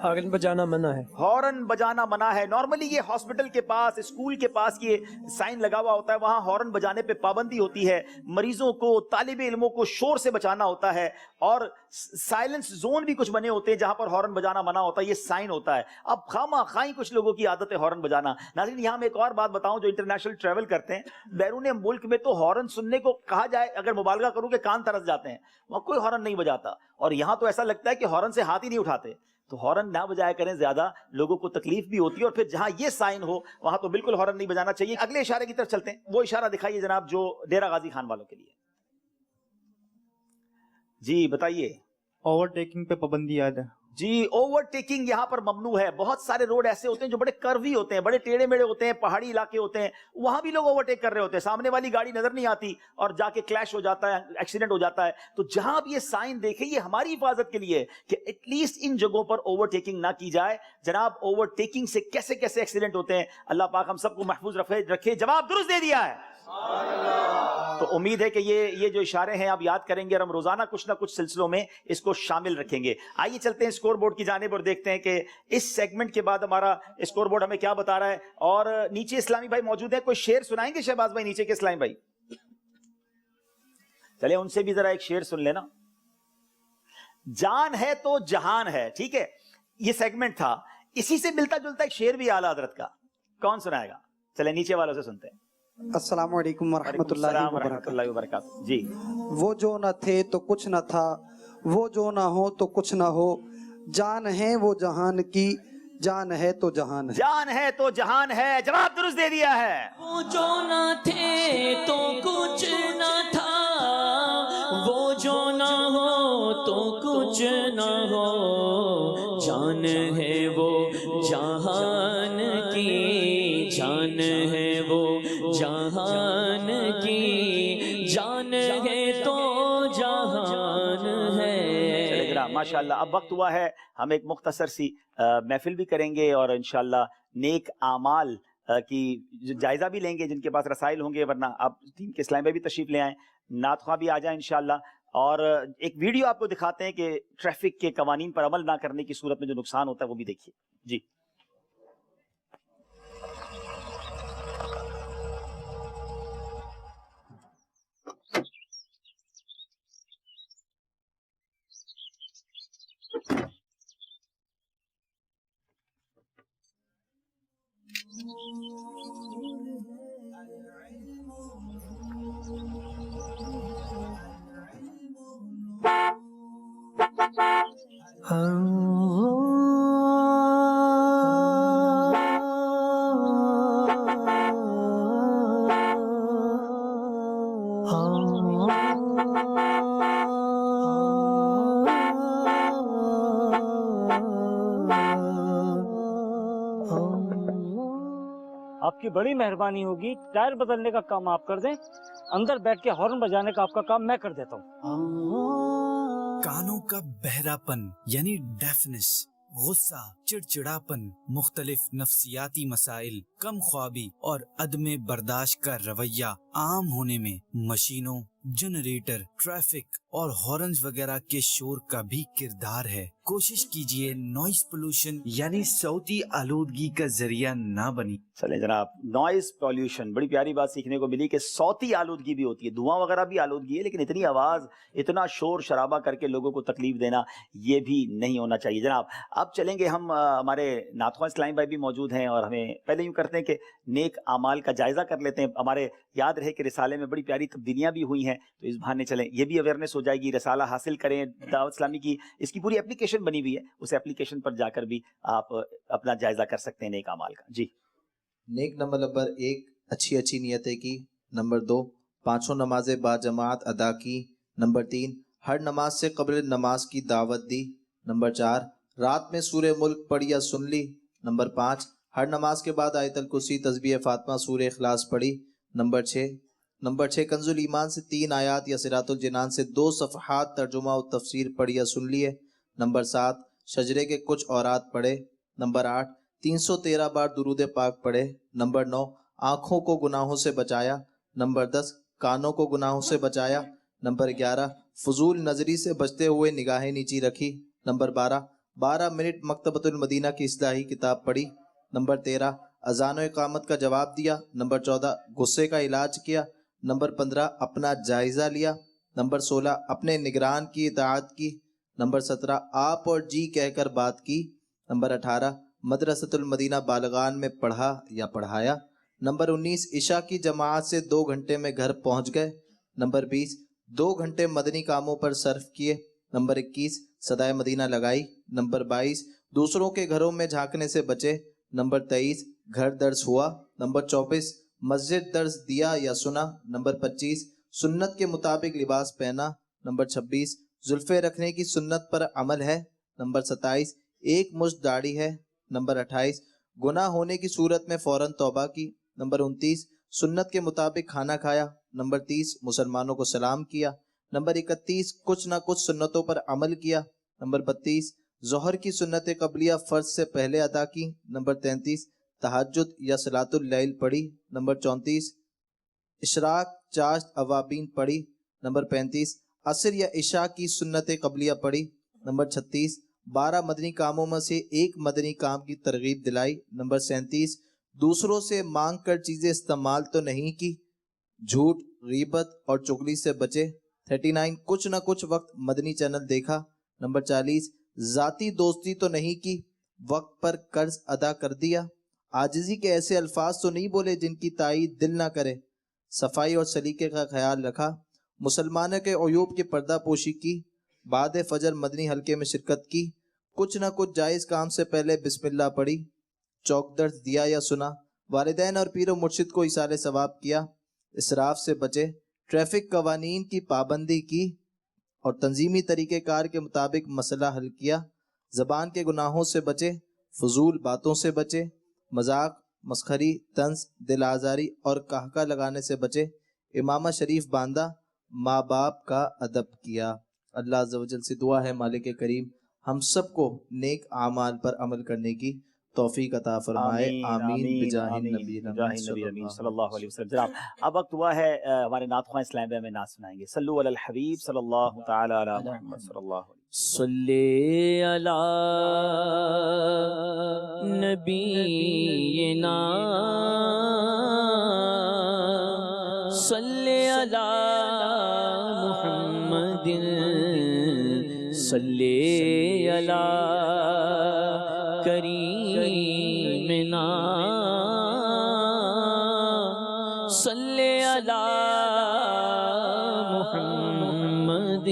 ہارن بجانا منع ہے. ہارن بجانا منع ہے. نارملی یہ ہاسپٹل کے پاس، اسکول کے پاس یہ سائن لگا ہوا ہوتا ہے، وہاں ہارن بجانے پہ پابندی ہوتی ہے. مریضوں کو، طالب علموں کو شور سے بچانا ہوتا ہے اور سائلنس زون بھی کچھ بنے ہوتے ہیں جہاں پر ہارن بجانا منع ہوتا ہے، یہ سائن ہوتا ہے. اب خواہ خواہ کچھ لوگوں کی عادت ہے ہارن بجانا. ناظرین یہاں میں ایک اور بات بتاؤں، جو انٹرنیشنل ٹریول کرتے ہیں بیرون ملک میں تو ہارن سننے کو کہا جائے، اگر مبالغہ کروں کہ کان ترس جاتے ہیں، وہاں کوئی ہارن نہیں بجاتا. اور یہاں تو ایسا لگتا ہے کہ ہارن سے ہاتھ ہی نہیں اٹھاتے. تو ہارن نہ بجایا کریں، زیادہ لوگوں کو تکلیف بھی ہوتی ہے، اور پھر جہاں یہ سائن ہو وہاں تو بالکل ہارن نہیں بجانا چاہیے. اگلے اشارے کی طرف چلتے ہیں. وہ اشارہ دکھائیے جناب جو ڈیرہ غازی خان والوں کے لیے. جی بتائیے. اوور ٹیکنگ پہ پابندی عائد ہے. جی، اوور ٹیکنگ یہاں پر ممنوع ہے. بہت سارے روڈ ایسے ہوتے ہیں جو بڑے کروی ہوتے ہیں، بڑے ٹیڑے میڑے ہوتے ہیں، پہاڑی علاقے ہوتے ہیں، وہاں بھی لوگ اوور ٹیک کر رہے ہوتے ہیں، سامنے والی گاڑی نظر نہیں آتی اور جا کے کلیش ہو جاتا ہے، ایکسیڈنٹ ہو جاتا ہے. تو جہاں بھی یہ سائن دیکھیں، یہ ہماری حفاظت کے لیے کہ ایٹ لیسٹ ان جگہوں پر اوور ٹیکنگ نہ کی جائے. جناب اوور ٹیکنگ سے کیسے کیسے ایکسیڈنٹ ہوتے ہیں، اللہ پاک ہم سب کو محفوظ رکھے. جواب درست دے دیا ہے. تو امید ہے کہ یہ جو اشارے ہیں آپ یاد کریں گے اور ہم روزانہ کچھ نہ کچھ سلسلوں میں اس کو شامل رکھیں گے. آئیے چلتے ہیں اسکور بورڈ کی جانب اور دیکھتے ہیں کہ اس سیگمنٹ کے بعد ہمارا اسکور بورڈ ہمیں کیا بتا رہا ہے. اور نیچے اسلامی بھائی موجود ہیں، کوئی شعر سنائیں گے شہباز بھائی نیچے کے اسلامی بھائی؟ چلے ان سے بھی ذرا ایک شعر سن لینا. جان ہے تو جہان ہے، ٹھیک ہے، یہ سیگمنٹ تھا، اسی سے ملتا جلتا ایک شعر بھی اعلیٰ حضرت کا. کون سنائے گا؟ چلے نیچے والوں سے سنتے ہیں. السلام علیکم ورحمۃ اللہ وبرکاتہ. جی، وہ جو نہ تھے تو کچھ نہ تھا، وہ جو نہ ہو تو کچھ نہ ہو، جان ہے وہ جہان کی، جان ہے تو جہان ہے. جان ہے تو جہان ہے. جواب درست دے دیا ہے. وہ جو نہ تھے تو کچھ نہ تھا، وہ جو نہ ہو تو کچھ نہ ہو، جان ہے وہ جہان کی، جان ہے وہ جہان کی، جان ہے تو جہان ہے. ماشاءاللہ اب وقت ہوا ہے ہم ایک مختصر سی محفل بھی کریں گے اور انشاءاللہ نیک اعمال کی جائزہ بھی لیں گے جن کے پاس رسائل ہوں گے، ورنہ آپ ٹیم کے اسلام میں بھی تشریف لے آئیں، نعت خواہ بھی آ جائیں انشاءاللہ. اور ایک ویڈیو آپ کو دکھاتے ہیں کہ ٹریفک کے قوانین پر عمل نہ کرنے کی صورت میں جو نقصان ہوتا ہے وہ بھی دیکھیے. جی آپ کی بڑی مہربانی ہوگی، ٹائر بدلنے کا کام آپ کر دیں، اندر بیٹھ کے ہارن بجانے کا آپ کا کام میں کر دیتا ہوں. کانوں کا بہراپن یعنی ڈیفنس، غصہ، چڑچڑاپن، مختلف نفسیاتی مسائل، کم خوابی اور عدم برداشت کا رویہ عام ہونے میں مشینوں، جنریٹر، ٹریفک اور ہارنز وغیرہ کے شور کا بھی کردار ہے. کوشش کیجئے نوائز پولوشن یعنی صوتی آلودگی کا ذریعہ نہ بنی. چلیں جناب، نوائز پولوشن بڑی پیاری بات سیکھنے کو ملی کہ صوتی آلودگی بھی ہوتی ہے، دھواں وغیرہ بھی آلودگی ہے، لیکن اتنی آواز، اتنا شور شرابہ کر کے لوگوں کو تکلیف دینا یہ بھی نہیں ہونا چاہیے. جناب اب چلیں گے ہم، ہمارے نعت خواہ اسلام بھائی بھی موجود ہیں اور ہمیں پہلے یوں کرتے ہیں کہ نیک اعمال کا جائزہ کر لیتے ہیں. ہمارے یاد رہے کہ رسالے میں بڑی پیاری تبدیلیاں بھی ہوئی ہیں. ہیں تو اس بہانے چلیں, یہ بھی اویئرنیس ہو جائے گی, رسالہ حاصل کریں دعوت اسلامی کی. اس کی پوری اپلیکیشن بنی ہوئی ہے, اس اپلیکیشن پر جا کر بھی آپ اپنا جائزہ کر سکتے ہیں نیک اعمال کا. جی نیک نمبر 1 اچھی نیتیں کی. نمبر 2 5 نمازیں با جماعت ادا کی. نمبر 3 ہر نماز سے قبل نماز کی دعوت دی. نمبر 4 رات میں سورہ ملک پڑھی یا سن لی. نمبر 5 ہر نماز کے بعد آیت الکرسی تسبیح فاطمہ سورہ اخلاص پڑھی. نمبر 6 کنز الایمان سے 3 آیات یا صراط الجنان سے 2 صفحات ترجمہ و تفسیر پڑھی یا سن لیے. نمبر 7 شجرے کے کچھ اورات پڑھے. نمبر 8 313 بار درود پاک پڑھے. نمبر 9 آنکھوں کو گناہوں سے بچایا. نمبر 10 کانوں کو گناہوں سے بچایا. نمبر 11 فضول نظری سے بچتے ہوئے نگاہیں نیچی رکھی. نمبر 12 منٹ مکتبۃ المدینہ کی اصلاحی کتاب پڑھی. نمبر 13 اذان و اقامت کا جواب دیا. نمبر 14 غصے کا علاج کیا. نمبر 15 اپنا جائزہ لیا. نمبر 16 اپنے نگران کی اطاعت کی. نمبر 17 آپ اور جی کہہ کر بات کی. نمبر 18 مدرسۃ المدینہ بالغان میں پڑھا یا پڑھایا. نمبر 19 عشاء کی جماعت سے 2 گھنٹے میں گھر پہنچ گئے. نمبر 20 2 گھنٹے مدنی کاموں پر صرف کیے. نمبر 21 صدائے مدینہ لگائی. نمبر 22 دوسروں کے گھروں میں جھانکنے سے بچے. نمبر 23 گھر درس ہوا. نمبر 24 مسجد درس دیا یا سنا. نمبر 25 سنت کے مطابق لباس پہنا. نمبر 26 زلفے رکھنے کی سنت پر عمل ہے. نمبر 27 ایک مشت داڑھی ہے. نمبر 28 گناہ ہونے کی صورت میں فوراً توبہ کی. نمبر 29 سنت کے مطابق کھانا کھایا. نمبر 30 مسلمانوں کو سلام کیا. نمبر 31 کچھ نہ کچھ سنتوں پر عمل کیا. نمبر 32 ظہر کی سنت قبلیہ فرض سے پہلے ادا کی. نمبر 33 تہجد یا صلاۃ اللیل پڑھی. نمبر 34 اشراق چاشت اوابین پڑھی. نمبر 35 عصر یا عشاء کی سنت قبلیہ پڑھی. نمبر 36 12 مدنی کاموں میں سے ایک مدنی کام کی ترغیب دلائی. نمبر 37 دوسروں سے مانگ کر چیزیں استعمال تو نہیں کی. جھوٹ غیبت اور چغلی سے بچے. 39 کچھ نہ کچھ وقت مدنی چینل دیکھا. نمبر 40 ذاتی دوستی تو نہیں کی. وقت پر قرض ادا کر دیا. عاجزی کے ایسے الفاظ تو نہیں بولے جن کی تائید دل نہ کرے. صفائی اور سلیقے کا خیال رکھا. مسلمانوں کے عیوب کی پردہ پوشی کی. بعد فجر مدنی حلقے میں شرکت کی. کچھ نہ کچھ جائز کام سے پہلے بسم اللہ پڑھی. چوک درس دیا یا سنا. والدین اور پیر و مرشد کو ایصال ثواب کیا. اسراف سے بچے. ٹریفک قوانین کی پابندی کی اور تنظیمی طریقہ کار کے مطابق مسئلہ حل کیا. زبان کے گناہوں سے بچے. فضول باتوں سے بچے. مذاق مسخری طنز دل آزاری اور کہکہ لگانے سے بچے. امامہ شریف باندھا. ماں باپ کا ادب کیا. اللہ عز و جل سے دعا ہے مالک کریم ہم سب کو نیک اعمال پر عمل کرنے کی توفیق عطا فرمائے. آمین بجاہ النبی صلی اللہ علیہ وسلم. جناب اب وقت ہوا ہے ہمارے نعت خواہ اسلام میں نعت سنائیں گے. صلو علی الحبیب صلی اللہ تعالی علی محمد صلی اللہ علیہ وسلم. صلی علی نبینا صلی علی محمد صلی علی کریمنا صلی علی محمد.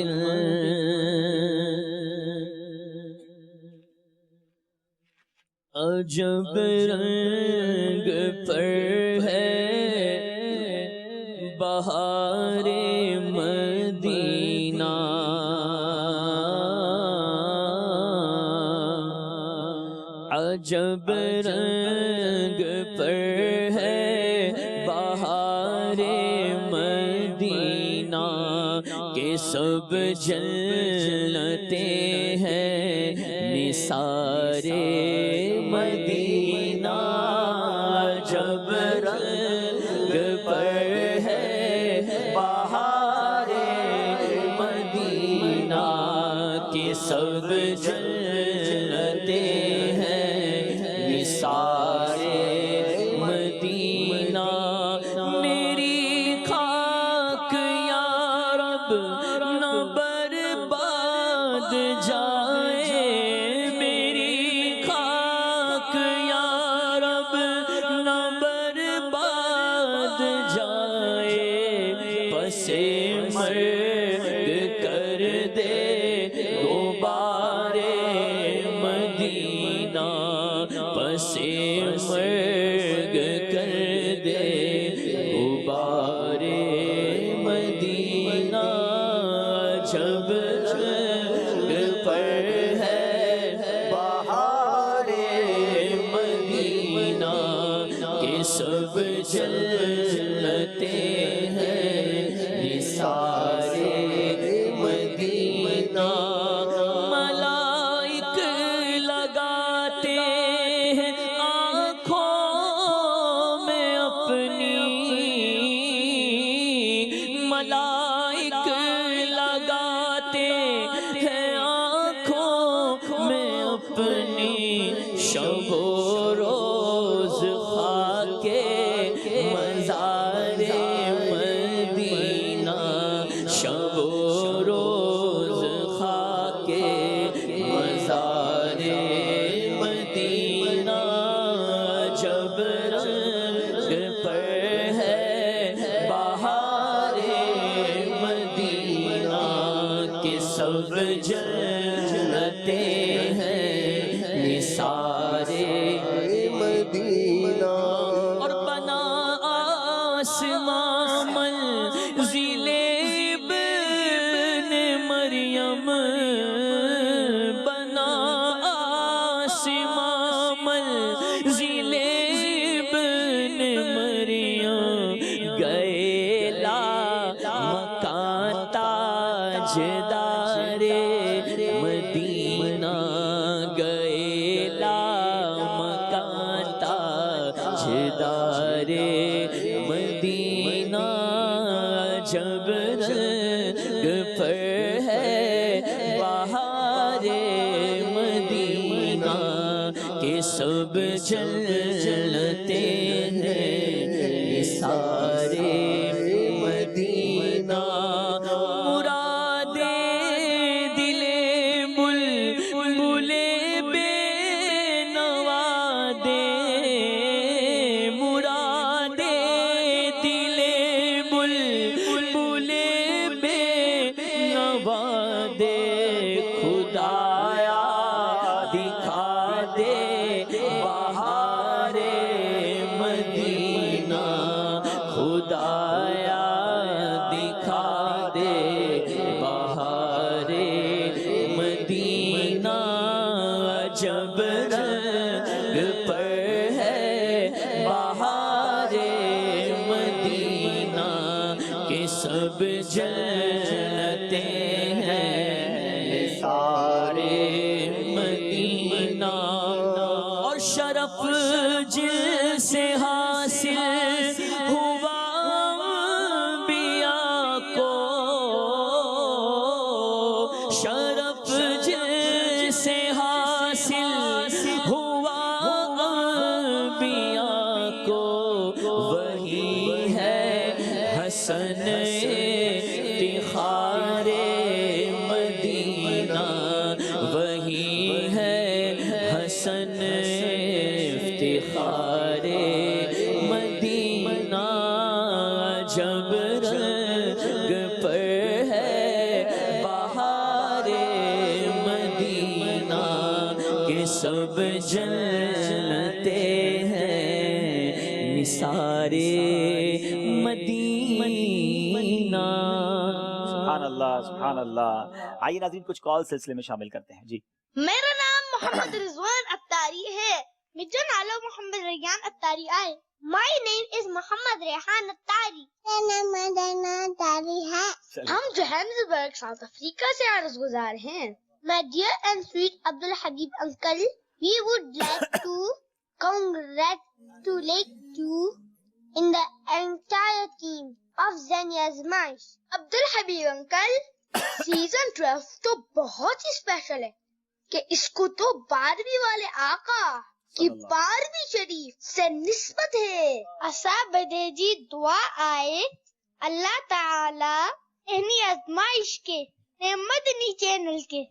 عجب رنگ پر ہے بہار مدینہ عجب رنگ پر ہے بہار مدینہ کہ سب جنتے ہیں نثار مدینہ. عجب رنگ پر ہے بہار مدینہ کہ سب جنتے ہیں نثار مدینہ. میری خاک یا رب نہ برباد جائے. میری خاک یا رب نہ برباد جائے. پس جلتے ہیں نثار مدینہ اور بنا آسمان منزل ابن مریم بنا آسمان منزل ابن مریم گئے لا مکان تاجدار مدینہ گئے لا مکان تاجدار مدینہ جب رنگ پر ہے بہار مدینہ کہ سب جلتے ہیں سارے مدینہ مراد دل بلبل بے نوا دے مراد دل بلبل بے نوا دے خدایا دکھا دے بہار مدینہ خدایا دکھا دے بہار مدینہ جب رنگ پر ہے بہار مدینہ کہ سب جلتے ہیں سارے مدینہ اور شرف جن سے حاصل ہوا انبیاء کو شرف جن سے حاصل ہوا انبیاء کو وہی ہے حسن افتخار مدینہ وہی ہے حسن افتخار مدینہ جب رنگ پر ہے بہار مدینہ کہ سب جلتے ہیں نثار مدینہ سبحان اللہ سبحان اللہ. آئیے ناظرین کچھ کال سلسلے میں شامل کرتے ہیں. جی میرا نام محمد رضوان اتاری ہے. مجھے نالو محمد ریان اتاری آئے. My name is محمد ریحان اتاری. میرا نام مدینہ اتاری ہے. ہم جوہانسبرگ ساؤتھ افریقہ سے عرض گزار ہیں. My dear and sweet Abdul Habib uncle, we would like to congratulate you in the entire team of Zeni Azmaish. Abdul Habib uncle, season 12 تو بہت ہی اسپیشل ہے کہ اس کو تو 12ویں والے آقا کی 12ویں شریف سے نسبت ہے. اسا بدے جی دعا آئے اللہ تعالی انی آزمائش کے نے مدنی چینل کے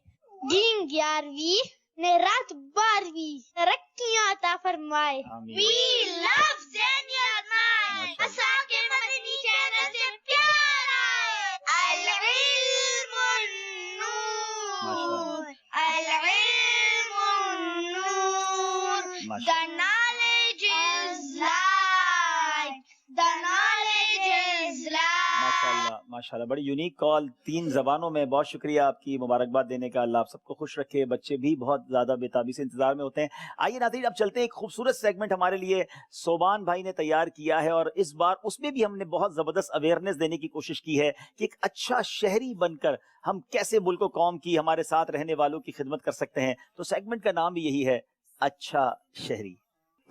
دین 11ویں نے رات 12ویں ترقیاں عطا فرمائے. We love زینی آزمائش. اسا کے مدنی چینل سے پیار آئے. العلم النور العلم النور. The knowledge is light. The knowledge is light. ماشاءاللہ ماشاءاللہ بڑی یونیک کال 3 زبانوں میں. بہت شکریہ آپ کی مبارکباد دینے کا. اللہ آپ سب کو خوش رکھے. بچے بھی بہت زیادہ بےتابی سے انتظار میں ہوتے ہیں. آئیے ناظرین اب چلتے ہیں. ایک خوبصورت سیگمنٹ ہمارے لیے صوبان بھائی نے تیار کیا ہے اور اس بار اس میں بھی ہم نے بہت زبردست اویئرنیس دینے کی کوشش کی ہے کہ ایک اچھا شہری بن کر ہم کیسے ملک و قوم کی ہمارے ساتھ رہنے والوں کی خدمت کر سکتے ہیں. تو سیگمنٹ کا نام بھی یہی ہے اچھا شہری.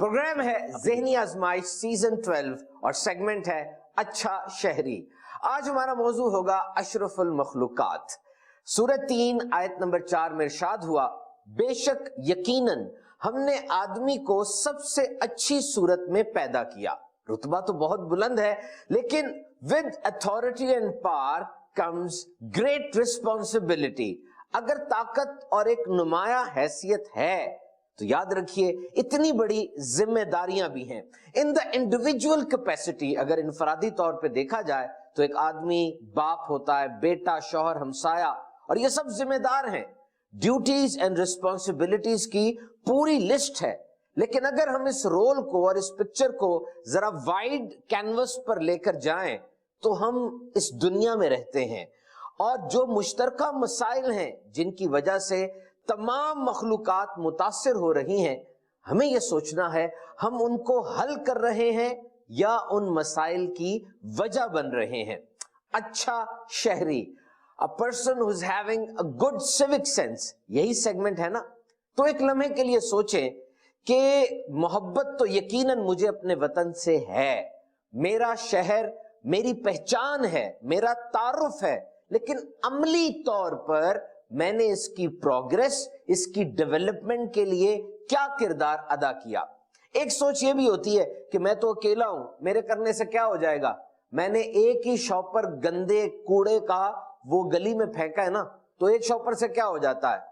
پروگرام ہے ذہنی آزمائش سیزن 12 اور سیگمنٹ ہے اچھا شہری. آج ہمارا موضوع ہوگا اشرف المخلوقات. سورۃ 3 آیت نمبر 4 میں ارشاد ہوا بے شک یقیناً ہم نے آدمی کو سب سے اچھی صورت میں پیدا کیا. رتبہ تو بہت بلند ہے لیکن with authority and power comes great responsibility. اگر طاقت اور ایک نمایاں حیثیت ہے تو یاد رکھیے اتنی بڑی ذمہ داریاں بھی ہیں. ان دا انڈیویجول کیپیسٹی اگر انفرادی طور پہ دیکھا جائے تو ایک آدمی باپ ہوتا ہے, بیٹا, شوہر, ہمسایہ اور یہ سب ذمہ دار ہیں. ڈیوٹیز اینڈ ریسپانسبلٹیز کی پوری لسٹ ہے. لیکن اگر ہم اس رول کو اور اس پکچر کو ذرا وائڈ کینوس پر لے کر جائیں تو ہم اس دنیا میں رہتے ہیں، اور جو مشترکہ مسائل ہیں جن کی وجہ سے تمام مخلوقات متاثر ہو رہی ہیں، ہمیں یہ سوچنا ہے ہم ان کو حل کر رہے ہیں یا ان مسائل کی وجہ بن رہے ہیں. اچھا شہری، a person who's having a good civic sense، یہی سیگمنٹ ہے نا. تو ایک لمحے کے لیے سوچیں کہ محبت تو یقیناً مجھے اپنے وطن سے ہے، میرا شہر میری پہچان ہے، میرا تعارف ہے، لیکن عملی طور پر میں نے اس کی پروگریس، اس کی ڈیولپمنٹ کے لیے کیا کردار ادا کیا. ایک سوچ یہ بھی ہوتی ہے کہ میں تو اکیلا ہوں، میرے کرنے سے کیا ہو جائے گا، میں نے ایک ہی شاپ پر گندے کوڑے کا وہ گلی میں پھینکا ہے نا، تو ایک شاپر سے کیا ہو جاتا ہے.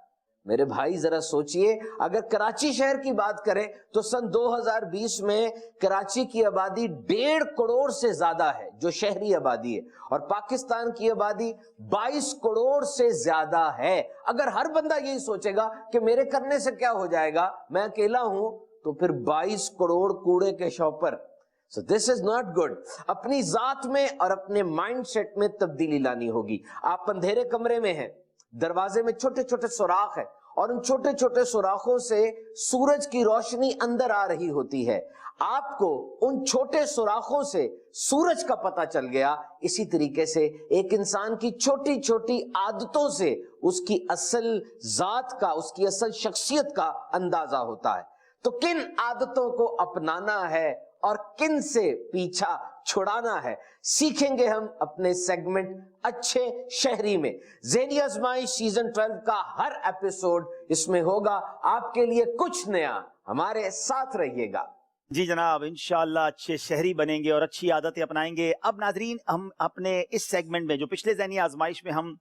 میرے بھائی ذرا سوچئے، اگر کراچی شہر کی بات کریں تو سن 2020 میں کراچی کی آبادی 1.5 کروڑ سے زیادہ ہے جو شہری آبادی ہے، اور پاکستان کی آبادی 22 کروڑ سے زیادہ ہے. اگر ہر بندہ یہی سوچے گا کہ میرے کرنے سے کیا ہو جائے گا، میں اکیلا ہوں، تو پھر 22 کروڑ کوڑے کے shopper. So this is not good. اپنی ذات میں اور اپنے مائنڈ سیٹ میں تبدیلی لانی ہوگی. آپ اندھیرے کمرے میں ہیں، دروازے میں چھوٹے چھوٹے سوراخ ہیں، اور ان چھوٹے چھوٹے سوراخوں سے سورج کی روشنی اندر آ رہی ہوتی ہے. آپ کو ان چھوٹے سوراخوں سے سورج کا پتہ چل گیا. اسی طریقے سے ایک انسان کی چھوٹی چھوٹی عادتوں سے اس کی اصل ذات کا، اس کی اصل شخصیت کا اندازہ ہوتا ہے. تو کن عادتوں کو اپنانا ہے اور کن سے پیچھا چھڑانا ہے، سیکھیں گے ہم اپنے سیگمنٹ اچھے شہری میں. ذہنی آزمائش سیزن 12 کا ہر ایپیسوڈ اس میں ہوگا آپ کے لیے کچھ نیا. ہمارے ساتھ رہیے گا. جی جناب، انشاءاللہ اچھے شہری بنیں گے اور اچھی عادتیں اپنائیں گے. اب ناظرین، ہم اپنے اس سیگمنٹ میں جو پچھلے ذہنی آزمائش میں ہم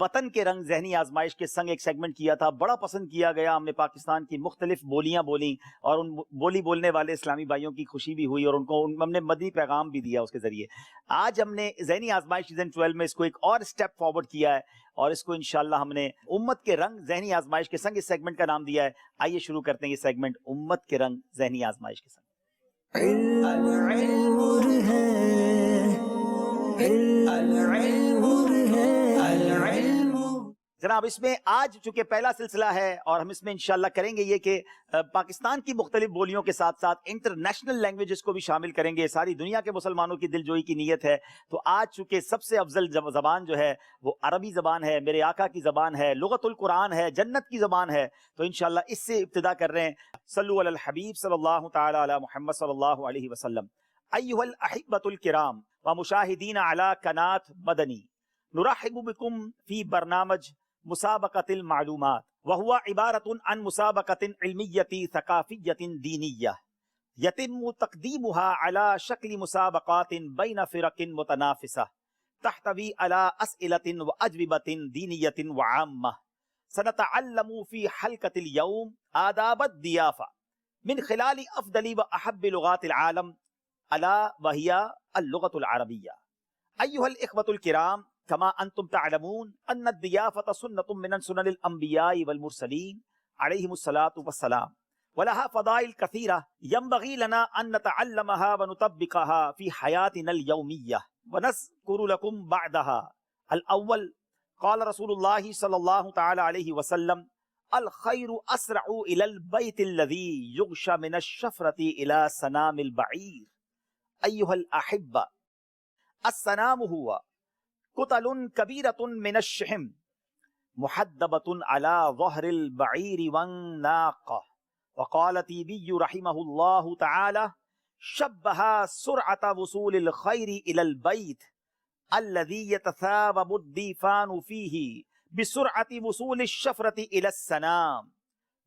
وطن کے رنگ ذہنی آزمائش کے سنگ ایک سیگمنٹ کیا تھا، بڑا پسند کیا گیا. ہم نے پاکستان کی مختلف بولیاں بولیں اور ان بولی بولنے والے اسلامی بھائیوں کی خوشی بھی ہوئی، اور ان کو ہم نے مدنی پیغام بھی دیا اس کے ذریعے. آج ہم نے ذہنی آزمائش سیزن 12 میں اس کو ایک اور سٹیپ فارورڈ کیا ہے، اور اس کو انشاءاللہ ہم نے امت کے رنگ ذہنی آزمائش کے سنگ اس سیگمنٹ کا نام دیا ہے. آئیے شروع کرتے ہیں یہ سیگمنٹ امت کے رنگ ذہنی آزمائش کے سنگ. جناب، اس میں آج چونکہ پہلا سلسلہ ہے اور ہم اس میں انشاءاللہ کریں گے یہ کہ پاکستان کی مختلف بولیوں کے ساتھ ساتھ انٹرنیشنل لینگویجز کو بھی شامل کریں گے. ساری دنیا کے مسلمانوں کی دلجوئی کی نیت ہے. تو آج چونکہ سب سے افضل زبان جو ہے وہ عربی زبان ہے، میرے آقا کی زبان ہے، لغت القرآن ہے، جنت کی زبان ہے، تو انشاءاللہ اس سے ابتدا کر رہے ہیں. صلو علی الحبیب صلی اللہ تعالی علی محمد صلی اللہ علیہ وسلم. ایھا الاحبۃ الکرام ومشاہدین علی قناة مدنی، نرحب بکم فی برنامج مسابقۃ المعلومات، وهو عبارة عن مسابقة علمية ثقافية دينية يتم تقديمها على شكل مسابقات بين فرق متنافسة تحتوي على أسئلة وأجوبة دينية وعامة. سنتعلم في حلقة اليوم آداب الضيافة من خلال أفضل وأحب لغات العالم ألا وهي اللغة العربية. أيها الإخوة الكرام، كما أنتم تعلمون أن الضيافة سنة من سنن الأنبياء والمرسلين عليهم الصلاة والسلام، ولها فضائل كثيرة ينبغي لنا أن نتعلمها ونطبقها في حياتنا اليومية، ونذكر لكم بعدها. الأول، قال رسول الله صلى الله تعالى عليه وسلم: الخير أسرع إلى البيت الذي يغشى من الشفرة إلى سنام البعير. أيها الأحبة، السنام هو قطل كبيرة من الشحم محدبة على ظهر البعير والناقة. وقال الطيبي رحمه الله تعالى: شبه سرعة وصول الخير إلى البيت الذي يتثاوب الضيفان فيه بسرعة وصول الشفرة إلى السنام،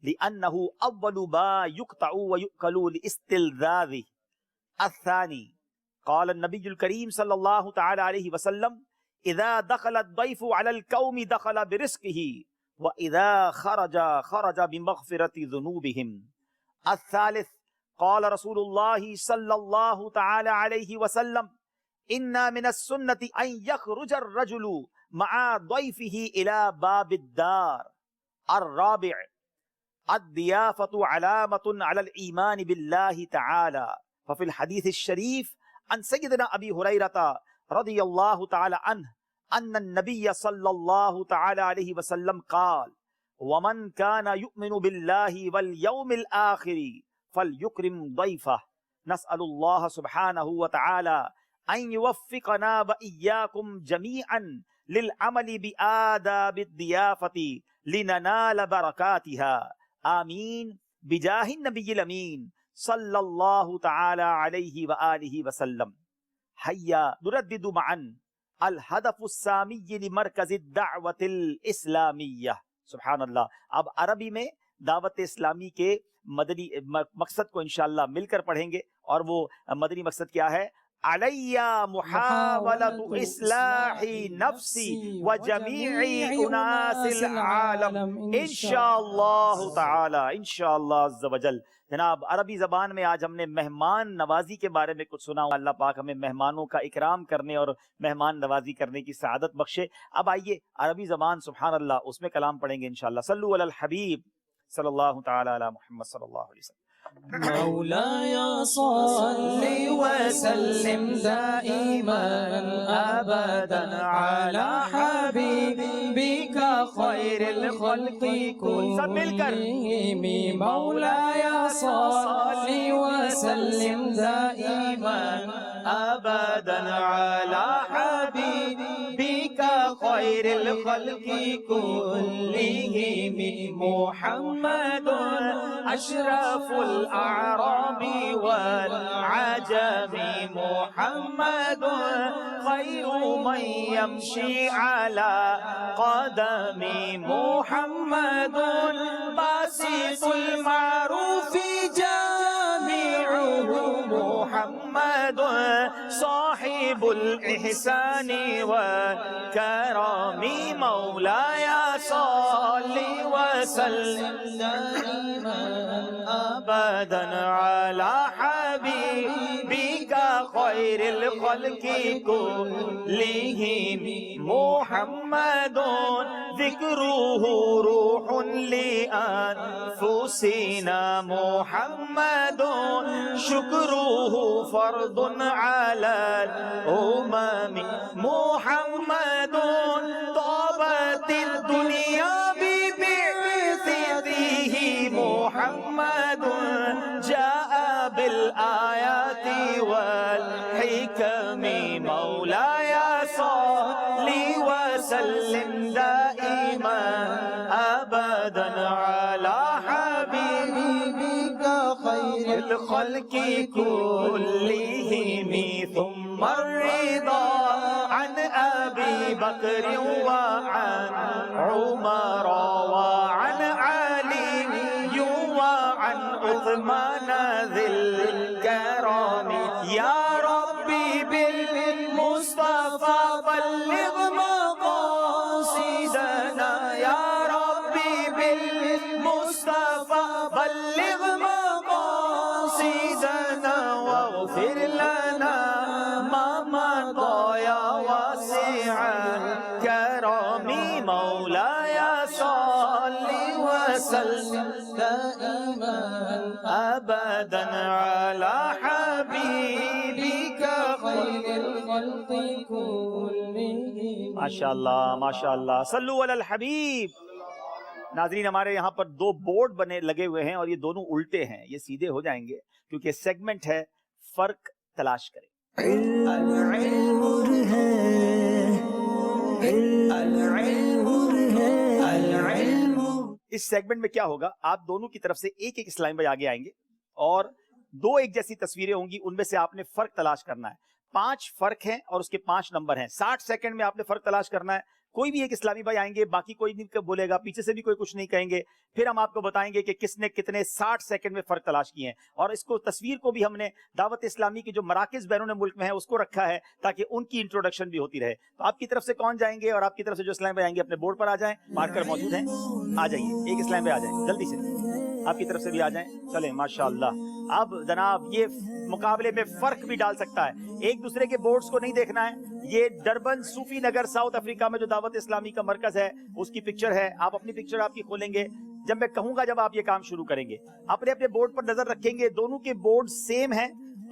لأنه أول ما يقطع ويؤكل لاستلذاذه. الثاني، قال النبي الكريم صلى الله تعالى عليه وسلم: اذا دخل الضيف على القوم دخل برزقه، واذا خرج بمغفرة ذنوبهم. الثالث، قال رسول الله صلى الله تعالى عليه وسلم: ان من السنة ان يخرج الرجل مع ضيفه إلى باب الدار. الرابع الضيافة علامة على الإيمان بالله تعالى. ففي الحديث الشريف عن سيدنا أبي هريرة رضي الله تعالى عنه أن النبي صلى الله تعالى عليه وسلم قال: ومن كان يؤمن بالله واليوم الآخر فليكرم ضيفه. نسأل الله سبحانه وتعالى أن يوفقنا وإياكم جميعا للعمل بآداب الضيافة لننال بركاتها. آمين بجاه النبي الأمين صلى الله تعالى عليه وآله وسلم. هيا نردد معا الهدف السامي لمركز الدعوة الإسلامية. سبحان اللہ. اب عربی میں دعوت اسلامی کے مدنی مقصد کو انشاءاللہ مل کر پڑھیں گے، اور وہ مدنی مقصد کیا ہے؟ علیہ محاولۃ اصلاح نفسی و جمیع اناس العالم انشاءاللہ تعالی، انشاءاللہ عز و جل. جناب عربی زبان میں آج ہم نے مہمان نوازی کے بارے میں کچھ سنا. اللہ پاک ہمیں مہمانوں کا اکرام کرنے اور مہمان نوازی کرنے کی سعادت بخشے. اب آئیے عربی زبان سبحان اللہ اس میں کلام پڑھیں گے انشاءاللہ. صلو علی الحبیب صلی اللہ تعالی علی محمد صلی اللہ علیہ وسلم. مولاي صل وسلم دائما أبدا على حبيبك خير الخلق كلهم. مولاي صل وسلم دائما أبدا على حبيبك خير الخلق كلهم. محمد أشرف الأعراب والعجم. محمد خير من يمشي على قدم. محمد باسط المعروف جامعه. محمد صاحب الإحسان والكرم. مولاي صل وسلم دائما أبدا على حبيبك خير الخلق كلهم. محمد ذكره روح لأنفسنا. محمد شكره فرض على الأمم. محمد طابت الدنيا ببعثته. محمد جاء بالآيات والحكم. مولاي صل وسلم دائما أبدا على حبيبك خير الخلق كلهم. ثم الرضا عن أبي بكر وعن عمر وعن علي وعن عثمان ذي الكرم. يا ربي بالمصطفى بلغ مقاصدنا. يا ربي بالمصطفى بلغ مقاصدنا واغفر لنا ما مضى يا واسع الكرم. مولاي صل وسلم دائما أبدا على حبيبك خير الخلق كلهم. ماشاءاللہ ماشاءاللہ. صلو علی الحبیب. ناظرین ہمارے یہاں پر دو بورڈ بنے لگے ہوئے ہیں اور یہ دونوں الٹے ہیں. یہ سیدھے ہو جائیں گے کیونکہ سیگمنٹ ہے فرق تلاش کریں. اس سیگمنٹ میں کیا ہوگا؟ آپ دونوں کی طرف سے ایک ایک اسلام بھائی آگے آئیں گے اور دو ایک جیسی تصویریں ہوں گی. ان میں سے آپ نے فرق تلاش کرنا ہے. 5 فرق ہیں اور اس کے 5 نمبر ہیں. 60 سیکنڈ میں آپ نے فرق تلاش کرنا ہے. کوئی بھی ایک اسلامی بھائی آئیں گے, باقی کوئی نہیں بولے گا, پیچھے سے بھی کوئی کچھ نہیں کہیں گے. پھر ہم آپ کو بتائیں گے کہ کس نے کتنے 60 سیکنڈ میں فرق تلاش کیے ہیں. اور اس کو تصویر کو بھی ہم نے دعوت اسلامی کے جو مراکز بیرون ملک میں ہیں اس کو رکھا ہے تاکہ ان کی انٹروڈکشن بھی ہوتی رہے. تو آپ کی طرف سے کون جائیں گے اور آپ کی طرف سے جو اسلام بھائی آئیں گے اپنے بورڈ پر آ جائیں, مارکر موجود ہیں, آ جائیے. ایک اسلام بھائی آ جائیں جلدی سے. آپ کی طرف سے بھی آ جائیں. چلیں ماشاءاللہ. اب جناب یہ مقابلے میں فرق بھی ڈال سکتا ہے. ایک دوسرے کے بورڈز کو نہیں دیکھنا ہے. یہ ڈربن صوفی نگر ساؤتھ افریقہ میں جو دعوت اسلامی کا مرکز ہے اس کی پکچر ہے. آپ اپنی پکچر آپ کی کھولیں گے جب میں کہوں گا, جب آپ یہ کام شروع کریں گے. اپنے اپنے بورڈ پر نظر رکھیں گے. دونوں کے بورڈ سیم ہیں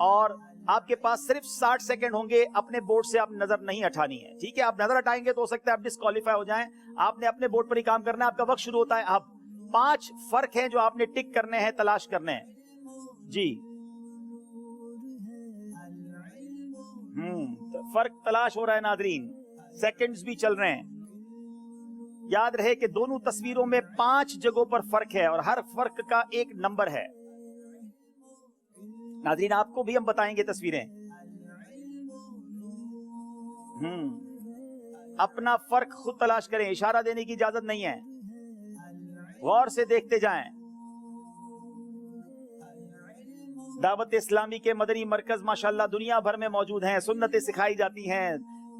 اور آپ کے پاس صرف 60 سیکنڈ ہوں گے. اپنے بورڈ سے آپ نظر نہیں ہٹانی ہے, ٹھیک ہے؟ آپ نظر ہٹائیں گے تو ہو سکتا ہے آپ ڈسکوالیفائی ہو جائیں. آپ نے اپنے بورڈ پر ہی کام کرنا ہے. آپ کا وقت شروع ہوتا ہے. اب 5 فرق ہیں جو آپ نے ٹک کرنے ہیں, تلاش کرنے ہیں. جی فرق تلاش ہو رہا ہے ناظرین, سیکنڈز بھی چل رہے ہیں. یاد رہے کہ دونوں تصویروں میں 5 جگہوں پر فرق ہے اور ہر فرق کا ایک نمبر ہے. ناظرین آپ کو بھی ہم بتائیں گے تصویریں. اپنا فرق خود تلاش کریں, اشارہ دینے کی اجازت نہیں ہے. غور سے دیکھتے جائیں. دعوت اسلامی کے مدنی مرکز ماشاءاللہ دنیا بھر میں موجود ہیں. سنتیں سکھائی جاتی ہیں,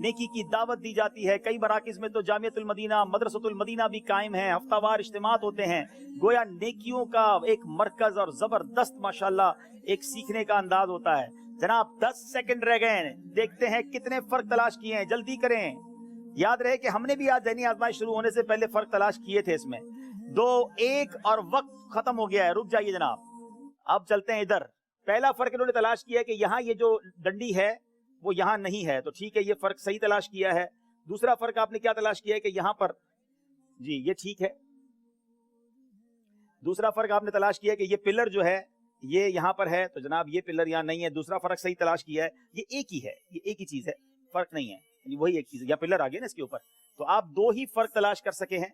نیکی کی دعوت دی جاتی ہے. کئی مراکز میں تو جامعۃ المدینہ, مدرسۃ المدینہ بھی قائم ہیں. ہفتہ وار اجتماعات ہوتے ہیں. گویا نیکیوں کا ایک مرکز اور زبردست ماشاءاللہ ایک سیکھنے کا انداز ہوتا ہے. جناب 10 سیکنڈ رہ گئے ہیں, دیکھتے ہیں کتنے فرق تلاش کیے ہیں. جلدی کریں. یاد رہے کہ ہم نے بھی آج ذہنی آزمائش شروع ہونے سے پہلے فرق تلاش کیے تھے. اس میں 2 1 اور وقت ختم ہو گیا ہے. رک جائیے جناب, اب چلتے ہیں ادھر. پہلا فرق انہوں نے تلاش کیا ہے کہ یہاں یہ جو ڈنڈی ہے وہ یہاں نہیں ہے, تو ٹھیک ہے یہ فرق صحیح تلاش کیا ہے. دوسرا فرق آپ نے کیا تلاش کیا ہے کہ یہاں پر, جی یہ ٹھیک ہے. دوسرا فرق آپ نے تلاش کیا ہے کہ یہ پلر جو ہے یہ یہاں پر ہے, تو جناب یہ پلر یہاں نہیں ہے. دوسرا فرق صحیح تلاش کیا ہے. یہ ایک ہی ہے, یہ ایک ہی چیز ہے, فرق نہیں ہے, یعنی وہی ایک چیز ہے. یا پلر آ گیا نا اس کے اوپر, تو آپ 2 ہی فرق تلاش کر سکے ہیں.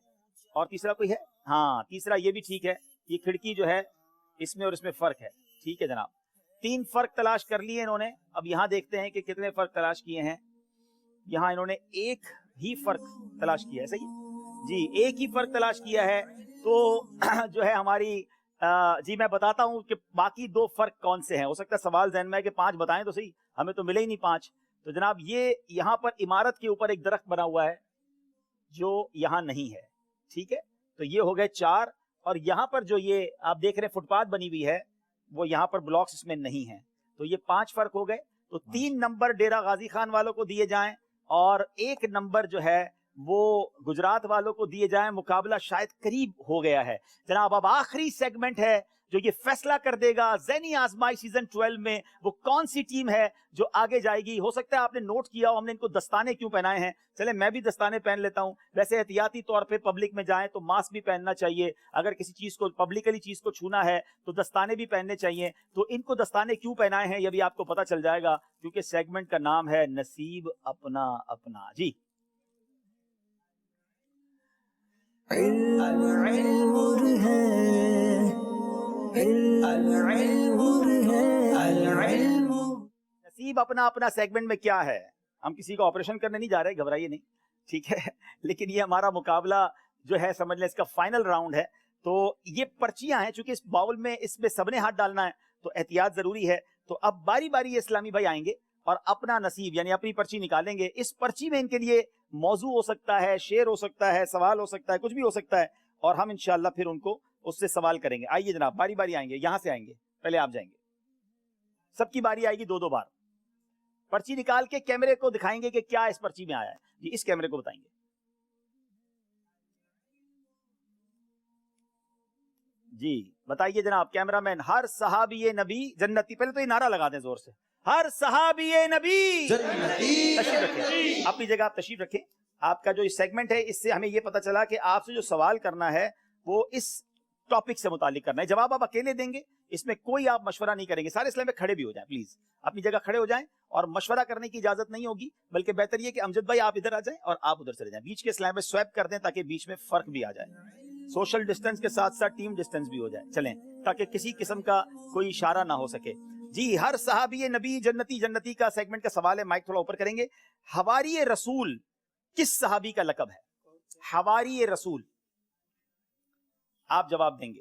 اور تیسرا کوئی ہے؟ ہاں تیسرا یہ بھی ٹھیک ہے. یہ کھڑکی جو ہے اس میں اور اس میں فرق ہے. ٹھیک ہے جناب, 3 فرق تلاش کر لیے انہوں نے. اب یہاں دیکھتے ہیں کہ کتنے فرق تلاش کیے ہیں. یہاں انہوں نے ایک ہی فرق تلاش کیا ہے. صحیح جی, ایک ہی فرق تلاش کیا ہے. تو جو ہے ہماری جی میں بتاتا ہوں کہ باقی 2 فرق کون سے ہیں. ہو سکتا ہے سوال ذہن میں ہے کہ 5 بتائیں تو صحیح, ہمیں تو ملے ہی نہیں 5. تو جناب یہ یہاں پر عمارت کے اوپر ایک درخت بنا ہوا ہے جو یہاں نہیں ہے. ٹھیک ہے, تو یہ ہو گئے 4. اور یہاں پر جو یہ آپ دیکھ رہے ہیں فٹ پاتھ بنی ہوئی ہے وہ یہاں پر بلاکس اس میں نہیں ہیں. تو یہ 5 فرق ہو گئے. تو 3 نمبر ڈیرہ غازی خان والوں کو دیے جائیں اور 1 نمبر جو ہے وہ گجرات والوں کو دیے جائیں. مقابلہ شاید قریب ہو گیا ہے جناب. اب آخری سیگمنٹ ہے جو یہ فیصلہ کر دے گا ذہنی آزمائش سیزن 12 میں وہ کون سی ٹیم ہے جو آگے جائے گی. ہو سکتا ہے آپ نے نوٹ کیا ہو ہم نے ان کو دستانے کیوں پہنائے ہیں. چلیں میں بھی دستانے پہن لیتا ہوں. ویسے احتیاطی طور پہ پبلک میں جائیں تو ماسک بھی پہننا چاہیے. اگر کسی چیز کو پبلکلی چیز کو چھونا ہے تو دستانے بھی پہننے چاہیے. تو ان کو دستانے کیوں پہنائے ہیں یہ بھی آپ کو پتا چل جائے گا, کیونکہ سیگمنٹ کا نام ہے نصیب اپنا اپنا. جی نصیب اپنا اپنا سیگمنٹ میں کیا ہے. ہم کسی کو آپریشن کرنے نہیں جا رہے, گھبرائیے نہیں, ٹھیک ہے. لیکن یہ ہمارا مقابلہ جو ہے سمجھ لیں اس کا فائنل راؤنڈ ہے. تو یہ پرچیاں ہیں, چونکہ اس باؤل میں اس میں سب نے ہاتھ ڈالنا ہے تو احتیاط ضروری ہے. تو اب باری باری یہ اسلامی بھائی آئیں گے اور اپنا نصیب یعنی اپنی پرچی نکالیں گے. اس پرچی میں ان کے لیے موضوع ہو سکتا ہے, شعر ہو سکتا ہے, سوال ہو سکتا ہے, کچھ بھی ہو سکتا ہے, اور ہم انشاءاللہ پھر ان کو اس سے سوال کریں گے. آئیے جناب باری باری آئیں گے, یہاں سے آئیں گے, پہلے آپ جائیں گے. سب کی باری آئے گی 2 بار. پرچی نکال کے کیمرے کو دکھائیں گے کہ کیا اس پرچی میں آیا ہے. جی اس کیمرے کو بتائیں گے. جی بتائیے جناب کیمرہ مین. ہر صحابی نبی جنتی. پہلے تو یہ نعرہ لگا دیں زور سے, ہر صحابی نبی جنتی. تشریف رکھیں اپنی جگہ, آپ تشریف رکھیں. آپ کا جو سیگمنٹ ہے اس سے ہمیں یہ پتا چلا کہ آپ سے جو سوال کرنا ہے وہ اس ٹاپک سے متعلق کرنا ہے. جواب آپ اکیلے دیں گے, اس میں کوئی آپ مشورہ نہیں کریں گے. سارے اسلام میں کھڑے بھی ہو جائیں پلیز, اپنی جگہ کھڑے ہو جائیں, اور مشورہ کرنے کی اجازت نہیں ہوگی. بلکہ بہتر یہ کہ امجد بھائی آپ ادھر آ جائیں اور آپ ادھر چلے جائیں. بیچ کے اسلام میں سویپ کر دیں تاکہ بیچ میں فرق بھی آ جائے. سوشل ڈسٹینس کے ساتھ ساتھ ٹیم ڈسٹینس بھی ہو جائے. چلیں تاکہ کسی قسم کا کوئی اشارہ نہ ہو سکے. جی ہر صحابی نبی جنتی جنتی کا سیگمنٹ کا سوال ہے. مائک تھوڑا اوپر کریں گے. حواری رسول کس صحابی کا لقب ہے؟ حواری رسول, آپ جواب دیں گے.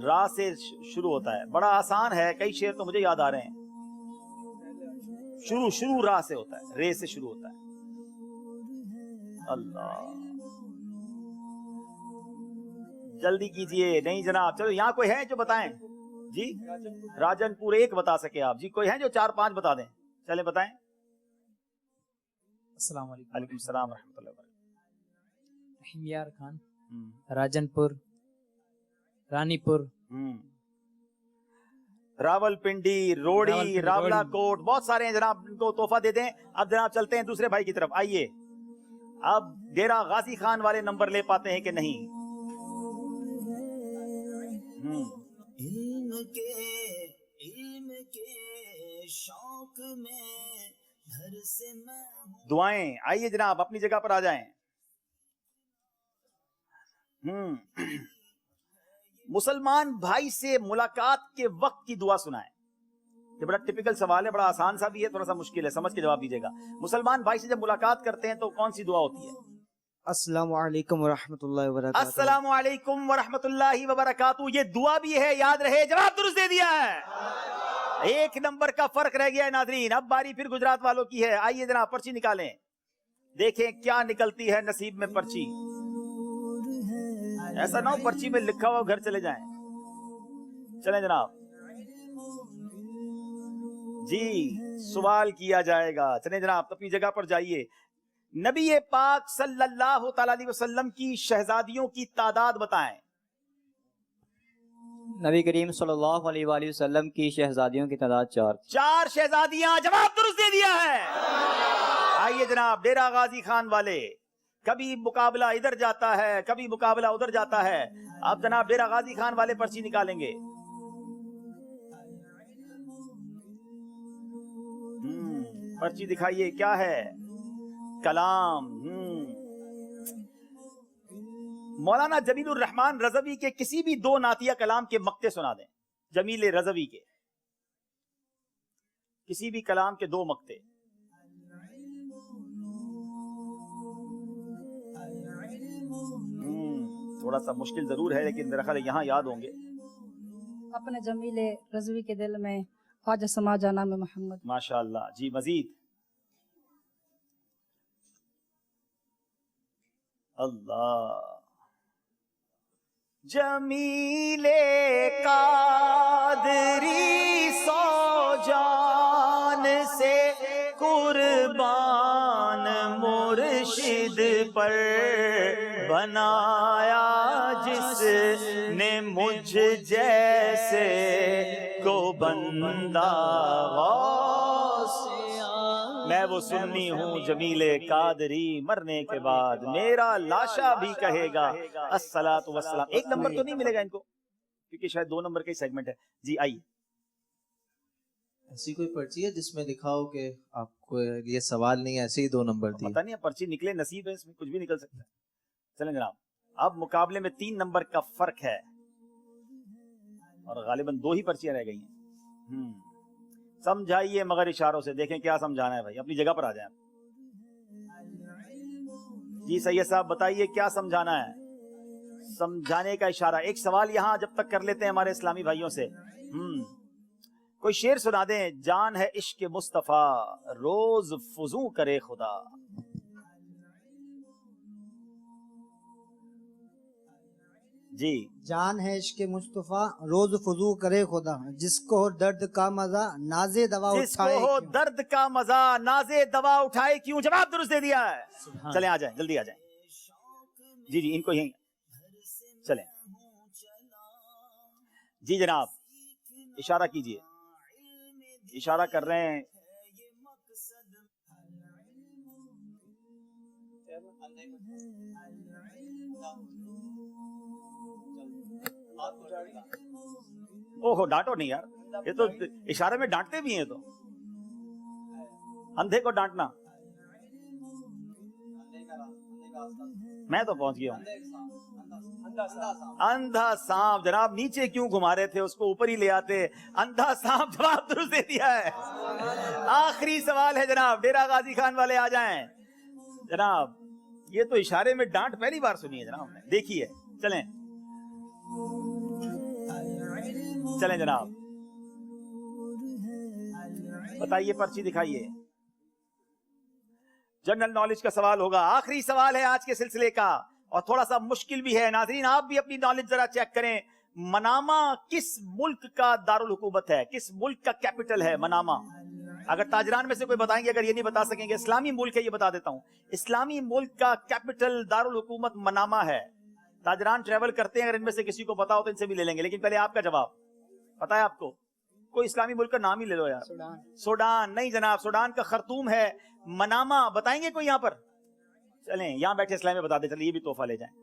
را سے شروع ہوتا ہے. بڑا آسان ہے, کئی شعر تو مجھے یاد آ رہے ہیں. شروع را سے ہوتا ہے, رے سے شروع ہوتا ہے. اللہ جلدی کیجئے. نہیں جناب, چلو یہاں کوئی ہے جو بتائیں جی؟ راجن پور ایک بتا سکے آپ جی؟ کوئی ہے جو 4-5 بتا دیں؟ چلیں بتائیں. السلام علیکم. وعلیکم السلام ورحمۃ اللہ وبرکاتہ. رحیم یار خان, راجن پور, رانی پور, راول پنڈی, روڑی, راولا کوٹ, بہت سارے ہیں جناب. ان کو تحفہ دے دیں. اب جناب چلتے ہیں دوسرے بھائی کی طرف. آئیے, اب ڈیرا غازی خان والے نمبر لے پاتے ہیں کہ نہیں؟ علم کے شوق میں گھر سے میں دعائیں. آئیے جناب اپنی جگہ پر آ جائیں. مسلمان بھائی سے ملاقات کے وقت کی دعا سنائیں. یہ بڑا ٹپیکل سوال ہے, بڑا آسان سا بھی ہے, تھوڑا سا مشکل ہے, سمجھ کے جواب دیجیے گا. مسلمان بھائی سے جب ملاقات کرتے ہیں تو کون سی دعا ہوتی ہے؟ السلام علیکم ورحمۃ اللہ وبرکاتہ. السلام علیکم ورحمۃ اللہ وبرکاتہ. یہ دعا بھی ہے, یاد رہے. جواب درست دے دیا ہے. 1 نمبر کا فرق رہ گیا ہے ناظرین. اب باری پھر گجرات والوں کی ہے. آئیے جناب پرچی نکالیں, دیکھیں کیا نکلتی ہے نصیب میں پرچی. ایسا نہ ہو پرچی میں لکھا ہوا گھر چلے جائیں. چلیں جناب جی, سوال کیا جائے گا. چلیں جناب اپنی جگہ پر جائیے. نبی پاک صلی اللہ تعالی علیہ وسلم کی شہزادیوں کی تعداد بتائیں. نبی کریم صلی اللہ علیہ وآلہ وسلم کی شہزادیوں کی تعداد 4 شہزادیاں. جواب درست دے دیا ہے. آئیے جناب ڈیرا غازی خان والے, کبھی مقابلہ ادھر جاتا ہے, کبھی مقابلہ ادھر جاتا ہے. آپ جناب ڈیرا غازی خان والے پرچی نکالیں گے. پرچی دکھائیے, کیا ہے؟ کلام. مولانا جمیل الرحمان رضوی کے کسی بھی 2 نعتیہ کلام کے مقطع سنا دیں. جمیل رضوی کے کسی بھی کلام کے 2 مقطع. تھوڑا سا مشکل ضرور ہے لیکن میرا خیال ہے یہاں یاد ہوں گے. اپنے جمیل رضوی کے دل میں آج سما جانا میں محمد. ماشاءاللہ جی. مزید اللہ. جمیل قادری سو جان سے قربان مرشد پر بنایا جس نے مجھ جیسے کو بندہ. میں وہ سنی ہوں جمیل قادری, مرنے کے بعد میرا لاشا بھی کہے گا الصلاۃ والسلام. 1 نمبر تو نہیں ملے گا ان کو کیونکہ شاید 2 نمبر کا ہی سیگمنٹ ہے. جی آئیے. ایسی کوئی پرچی ہے جس میں لکھا ہو کہ آپ کو یہ سوال نہیں, ایسے ہی 2 نمبر دی؟ پتہ نہیں, پرچی نکلے, نصیب ہے, اس میں کچھ بھی نکل سکتا ہے. چلیں جناب, اب مقابلے میں 3 نمبر کا فرق ہے اور غالباً 2 ہی پرچیاں رہ گئی ہیں. سمجھائیے مگر اشاروں سے, دیکھیں کیا سمجھانا ہے بھائی. اپنی جگہ پر آ جائیں. جی سید صاحب بتائیے کیا سمجھانا ہے. سمجھانے کا اشارہ. ایک سوال یہاں جب تک کر لیتے ہیں ہمارے اسلامی بھائیوں سے. کوئی شعر سنا دیں. جان ہے عشق مصطفیٰ روز فضو کرے خدا. جی. جان ہے عشق مصطفیٰ روز فضو کرے خدا, جس کو ہو درد کا مزہ نازے دوا اٹھائے. جس کو ہو درد کا مزہ نازے دوا اٹھائے کیوں. جواب درست دے دیا ہے. چلیں آ جائیں, جلدی آ جائیں. جی جی ان کو یہیں چلیں. جی جناب اشارہ کیجئے, اشارہ کر رہے ہیں. اوہو ڈانٹو نہیں یار, یہ تو اشارے میں ڈانٹتے بھی ہیں. تو اندھے کو ڈانٹنا. میں تو پہنچ گیا ہوں. اندھا سانپ. جناب نیچے کیوں گھما رہے تھے, اس کو اوپر ہی لے آتے. اندھا سانپ جواب درست دے دیا ہے. آخری سوال ہے جناب, ڈیرا غازی خان والے آ جائیں. جناب یہ تو اشارے میں ڈانٹ پہلی بار سنی ہے جناب نے, دیکھیے. چلیں چلیں جناب بتائیے، پرچی دکھائیے. جنرل نالج کا سوال ہوگا، آخری سوال ہے آج کے سلسلے کا اور تھوڑا سا مشکل بھی ہے. ناظرین آپ بھی اپنی نالج ذرا چیک کریں. منامہ کس ملک کا دارالحکومت ہے؟ کس ملک کا کیپٹل ہے منامہ؟ اگر تاجران میں سے کوئی بتائیں گے، اگر یہ نہیں بتا سکیں گے، اسلامی ملک ہے، یہ بتا دیتا ہوں. اسلامی ملک کا کیپٹل دارالحکومت منامہ ہے. تاجران ٹریول کرتے ہیں، اگر ان میں سے کسی کو پتا ہو تو ان سے بھی لے لیں گے، لیکن پہلے آپ کا جواب پتا ہے آپ کو؟ کوئی اسلامی ملک کا نام ہی لے لو یار. سوڈان نہیں جناب، سوڈان کا خرطوم ہے. منامہ بتائیں گے کوئی یہاں پر؟ چلیں یہاں بیٹھے اسلامی بتا دیں، چلیے یہ بھی تحفہ لے جائیں.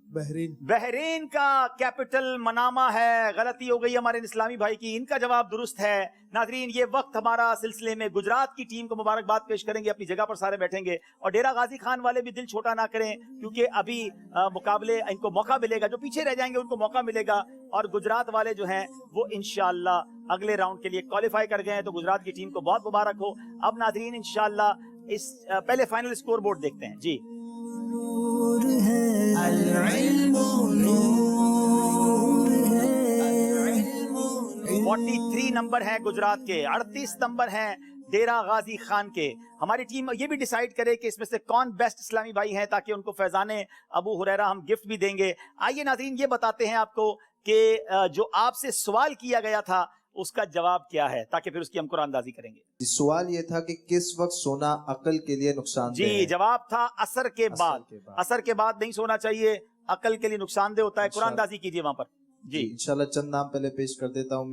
بحرین. بحرین کا کیپٹل منامہ ہے. غلطی ہو گئی ہمارے اسلامی بھائی کی، ان کا جواب درست ہے. ناظرین یہ وقت ہمارا سلسلے میں گجرات کی ٹیم کو مبارکباد پیش کریں گے، اپنی جگہ پر سارے بیٹھیں گے. اور ڈیرہ غازی خان والے بھی دل چھوٹا نہ کریں، کیونکہ ابھی مقابلے ان کو موقع ملے گا، جو پیچھے رہ جائیں گے ان کو موقع ملے گا. اور گجرات والے جو ہیں وہ انشاءاللہ اگلے راؤنڈ کے لیے کوالیفائی کر گئے ہیں، تو گجرات کی ٹیم کو بہت مبارک ہو. اب ناظرین انشاءاللہ اس پہلے فائنل اسکور بورڈ دیکھتے ہیں. جی 43 نمبر ہیں گجرات کے، 38 نمبر ہیں ڈیرہ غازی خان کے. ہماری ٹیم یہ بھی ڈیسائیڈ کرے کہ اس میں سے کون بیسٹ اسلامی بھائی ہیں، تاکہ ان کو فیضان ابو ہریرہ ہم گفٹ بھی دیں گے. آئیے ناظرین یہ بتاتے ہیں آپ کو کہ جو آپ سے سوال کیا گیا تھا اس کا جواب کیا ہے، تاکہ پھر اس کی ہم قرآن اندازی کریں گے. سوال یہ تھا کہ کس وقت سونا عقل کے لیے نقصان دہ ہے؟ جی جواب تھا عصر کے بعد. عصر کے بعد نہیں سونا چاہیے، عقل کے لیے نقصان دہ ہوتا ہے. قرآن اندازی کیجیے وہاں پر. جی انشاءاللہ چند نام پہلے پیش کر دیتا ہوں.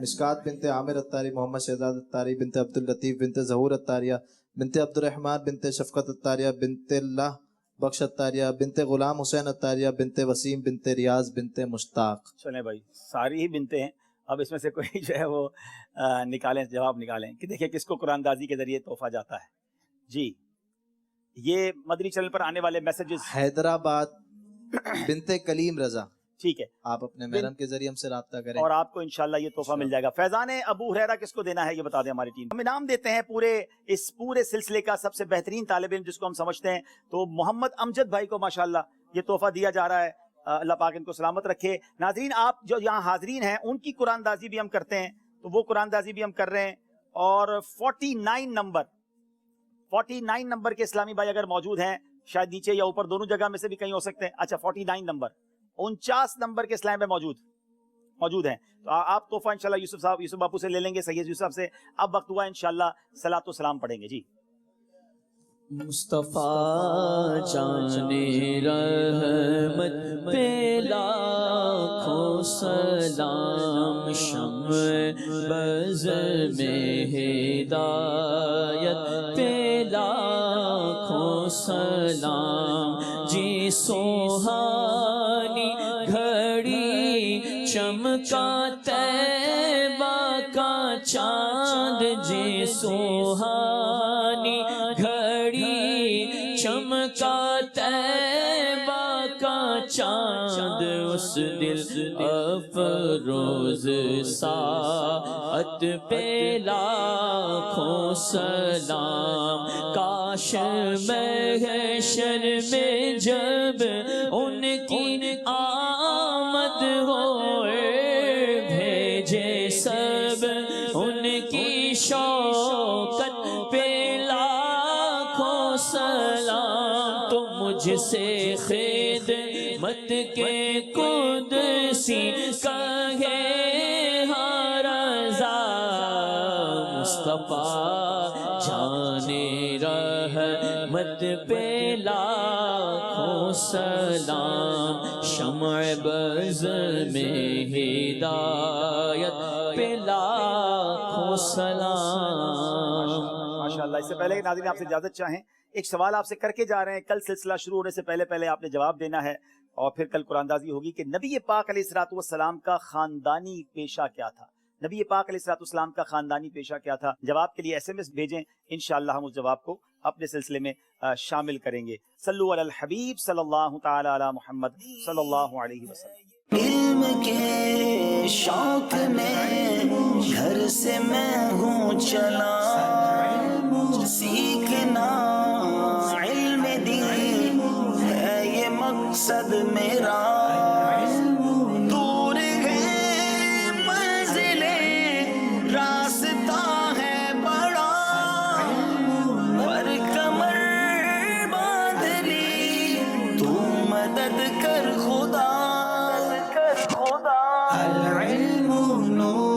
مشکات بنت عامر الطاری، محمد شہزاد الطاری، بنت عبداللطیف، بنت ظہور الطاریہ، بنت عبد الرحمن، بنت شفقت الطاریہ، بنت اللہ بخش الطاریہ، بنت غلام حسین الطاریہ، بنت وسیم، بنت ریاض، بنت مشتاق. چلیں بھائی ساری ہی بنتے ہیں. اب اس میں سے کوئی جو ہے وہ نکالیں، جواب نکالیں کہ دیکھیں کس کو قرآن اندازی کے ذریعے تحفہ جاتا ہے. جی یہ مدنی چینل پر آنے والے میسیجز. حیدرآباد بنت کلیم رضا. ٹھیک ہے، آپ اپنے محرم کے ذریعے ہم سے رابطہ کریں اور آپ کو انشاءاللہ یہ تحفہ مل جائے گا. فیضان ابو ہریرہ کس کو دینا ہے یہ بتا دیں ہماری ٹیم. ہم انعام دیتے ہیں اس پورے سلسلے کا سب سے بہترین طالب علم جس کو ہم سمجھتے ہیں، تو محمد امجد بھائی کو ماشاءاللہ یہ تحفہ دیا جا رہا ہے. اللہ پاک ان کو سلامت رکھے. ناظرین آپ جو یہاں حاضرین ہیں ان کی قرآن اندازی بھی ہم کرتے ہیں، تو وہ قرآن اندازی بھی ہم کر رہے ہیں. اور 49 نمبر کے اسلامی بھائی اگر موجود ہیں، شاید نیچے یا اوپر دونوں جگہ میں سے بھی کہیں ہو سکتے ہیں. اچھا 49 نمبر، 49 نمبر کے اسلام میں موجود ہیں. تو آپ تحفہ انشاءاللہ یوسف باپو سے لے لیں گے، سید یوسف سے. اب وقت ہوا انشاءاللہ صلاۃ و سلام پڑھیں گے. جی مصطفیٰ جانے رحمت پہ لاکھوں سلام، شمع بز میں ہدایت پہ لاکھوں سلام. جی سوہانی گھڑی چمکا طیبہ کا چاند، جی سوہانی چمکا طیبہ کا چاند، اس دل افروز ساعت پہ لاکھوں سلام. کاش محشر میں جب ان کی آمد ہوئے، بھیجے سب ان کی شوکت پہ لاکھوں سلام. تو مجھ سے خدمت کے قدسی کہے ہر رضا، مصطفیٰ جانے رحمت پہ لاکھوں سلام. شمع بز میں ہدایت پہ لاکھوں سلام. ماشاءاللہ. اس سے پہلے کہ ناظرین آپ سے اجازت چاہیں، ایک سوال آپ سے کر کے جا رہے ہیں. کل سلسلہ شروع ہونے سے پہلے آپ نے جواب دینا ہے، اور پھر کل قرآن اندازی ہوگی کہ نبی پاک علیہ الصلوۃ والسلام کا خاندانی پیشہ کیا تھا. نبی پاک علیہ الصلوۃ والسلام کا خاندانی پیشہ کیا تھا. جواب کے لیے SMS بھیجیں، انشاءاللہ ہم اس جواب کو اپنے سلسلے میں شامل کریں گے. صلو علی الحبیب صلی اللہ تعالی علی محمد صلی اللہ علیہ وسلم. علم کے شوق میں گھر سے میں ہوں چلا، سیکھنا علم دین ہے یہ مقصد میرا. تو مدد کر خدا. العلم نور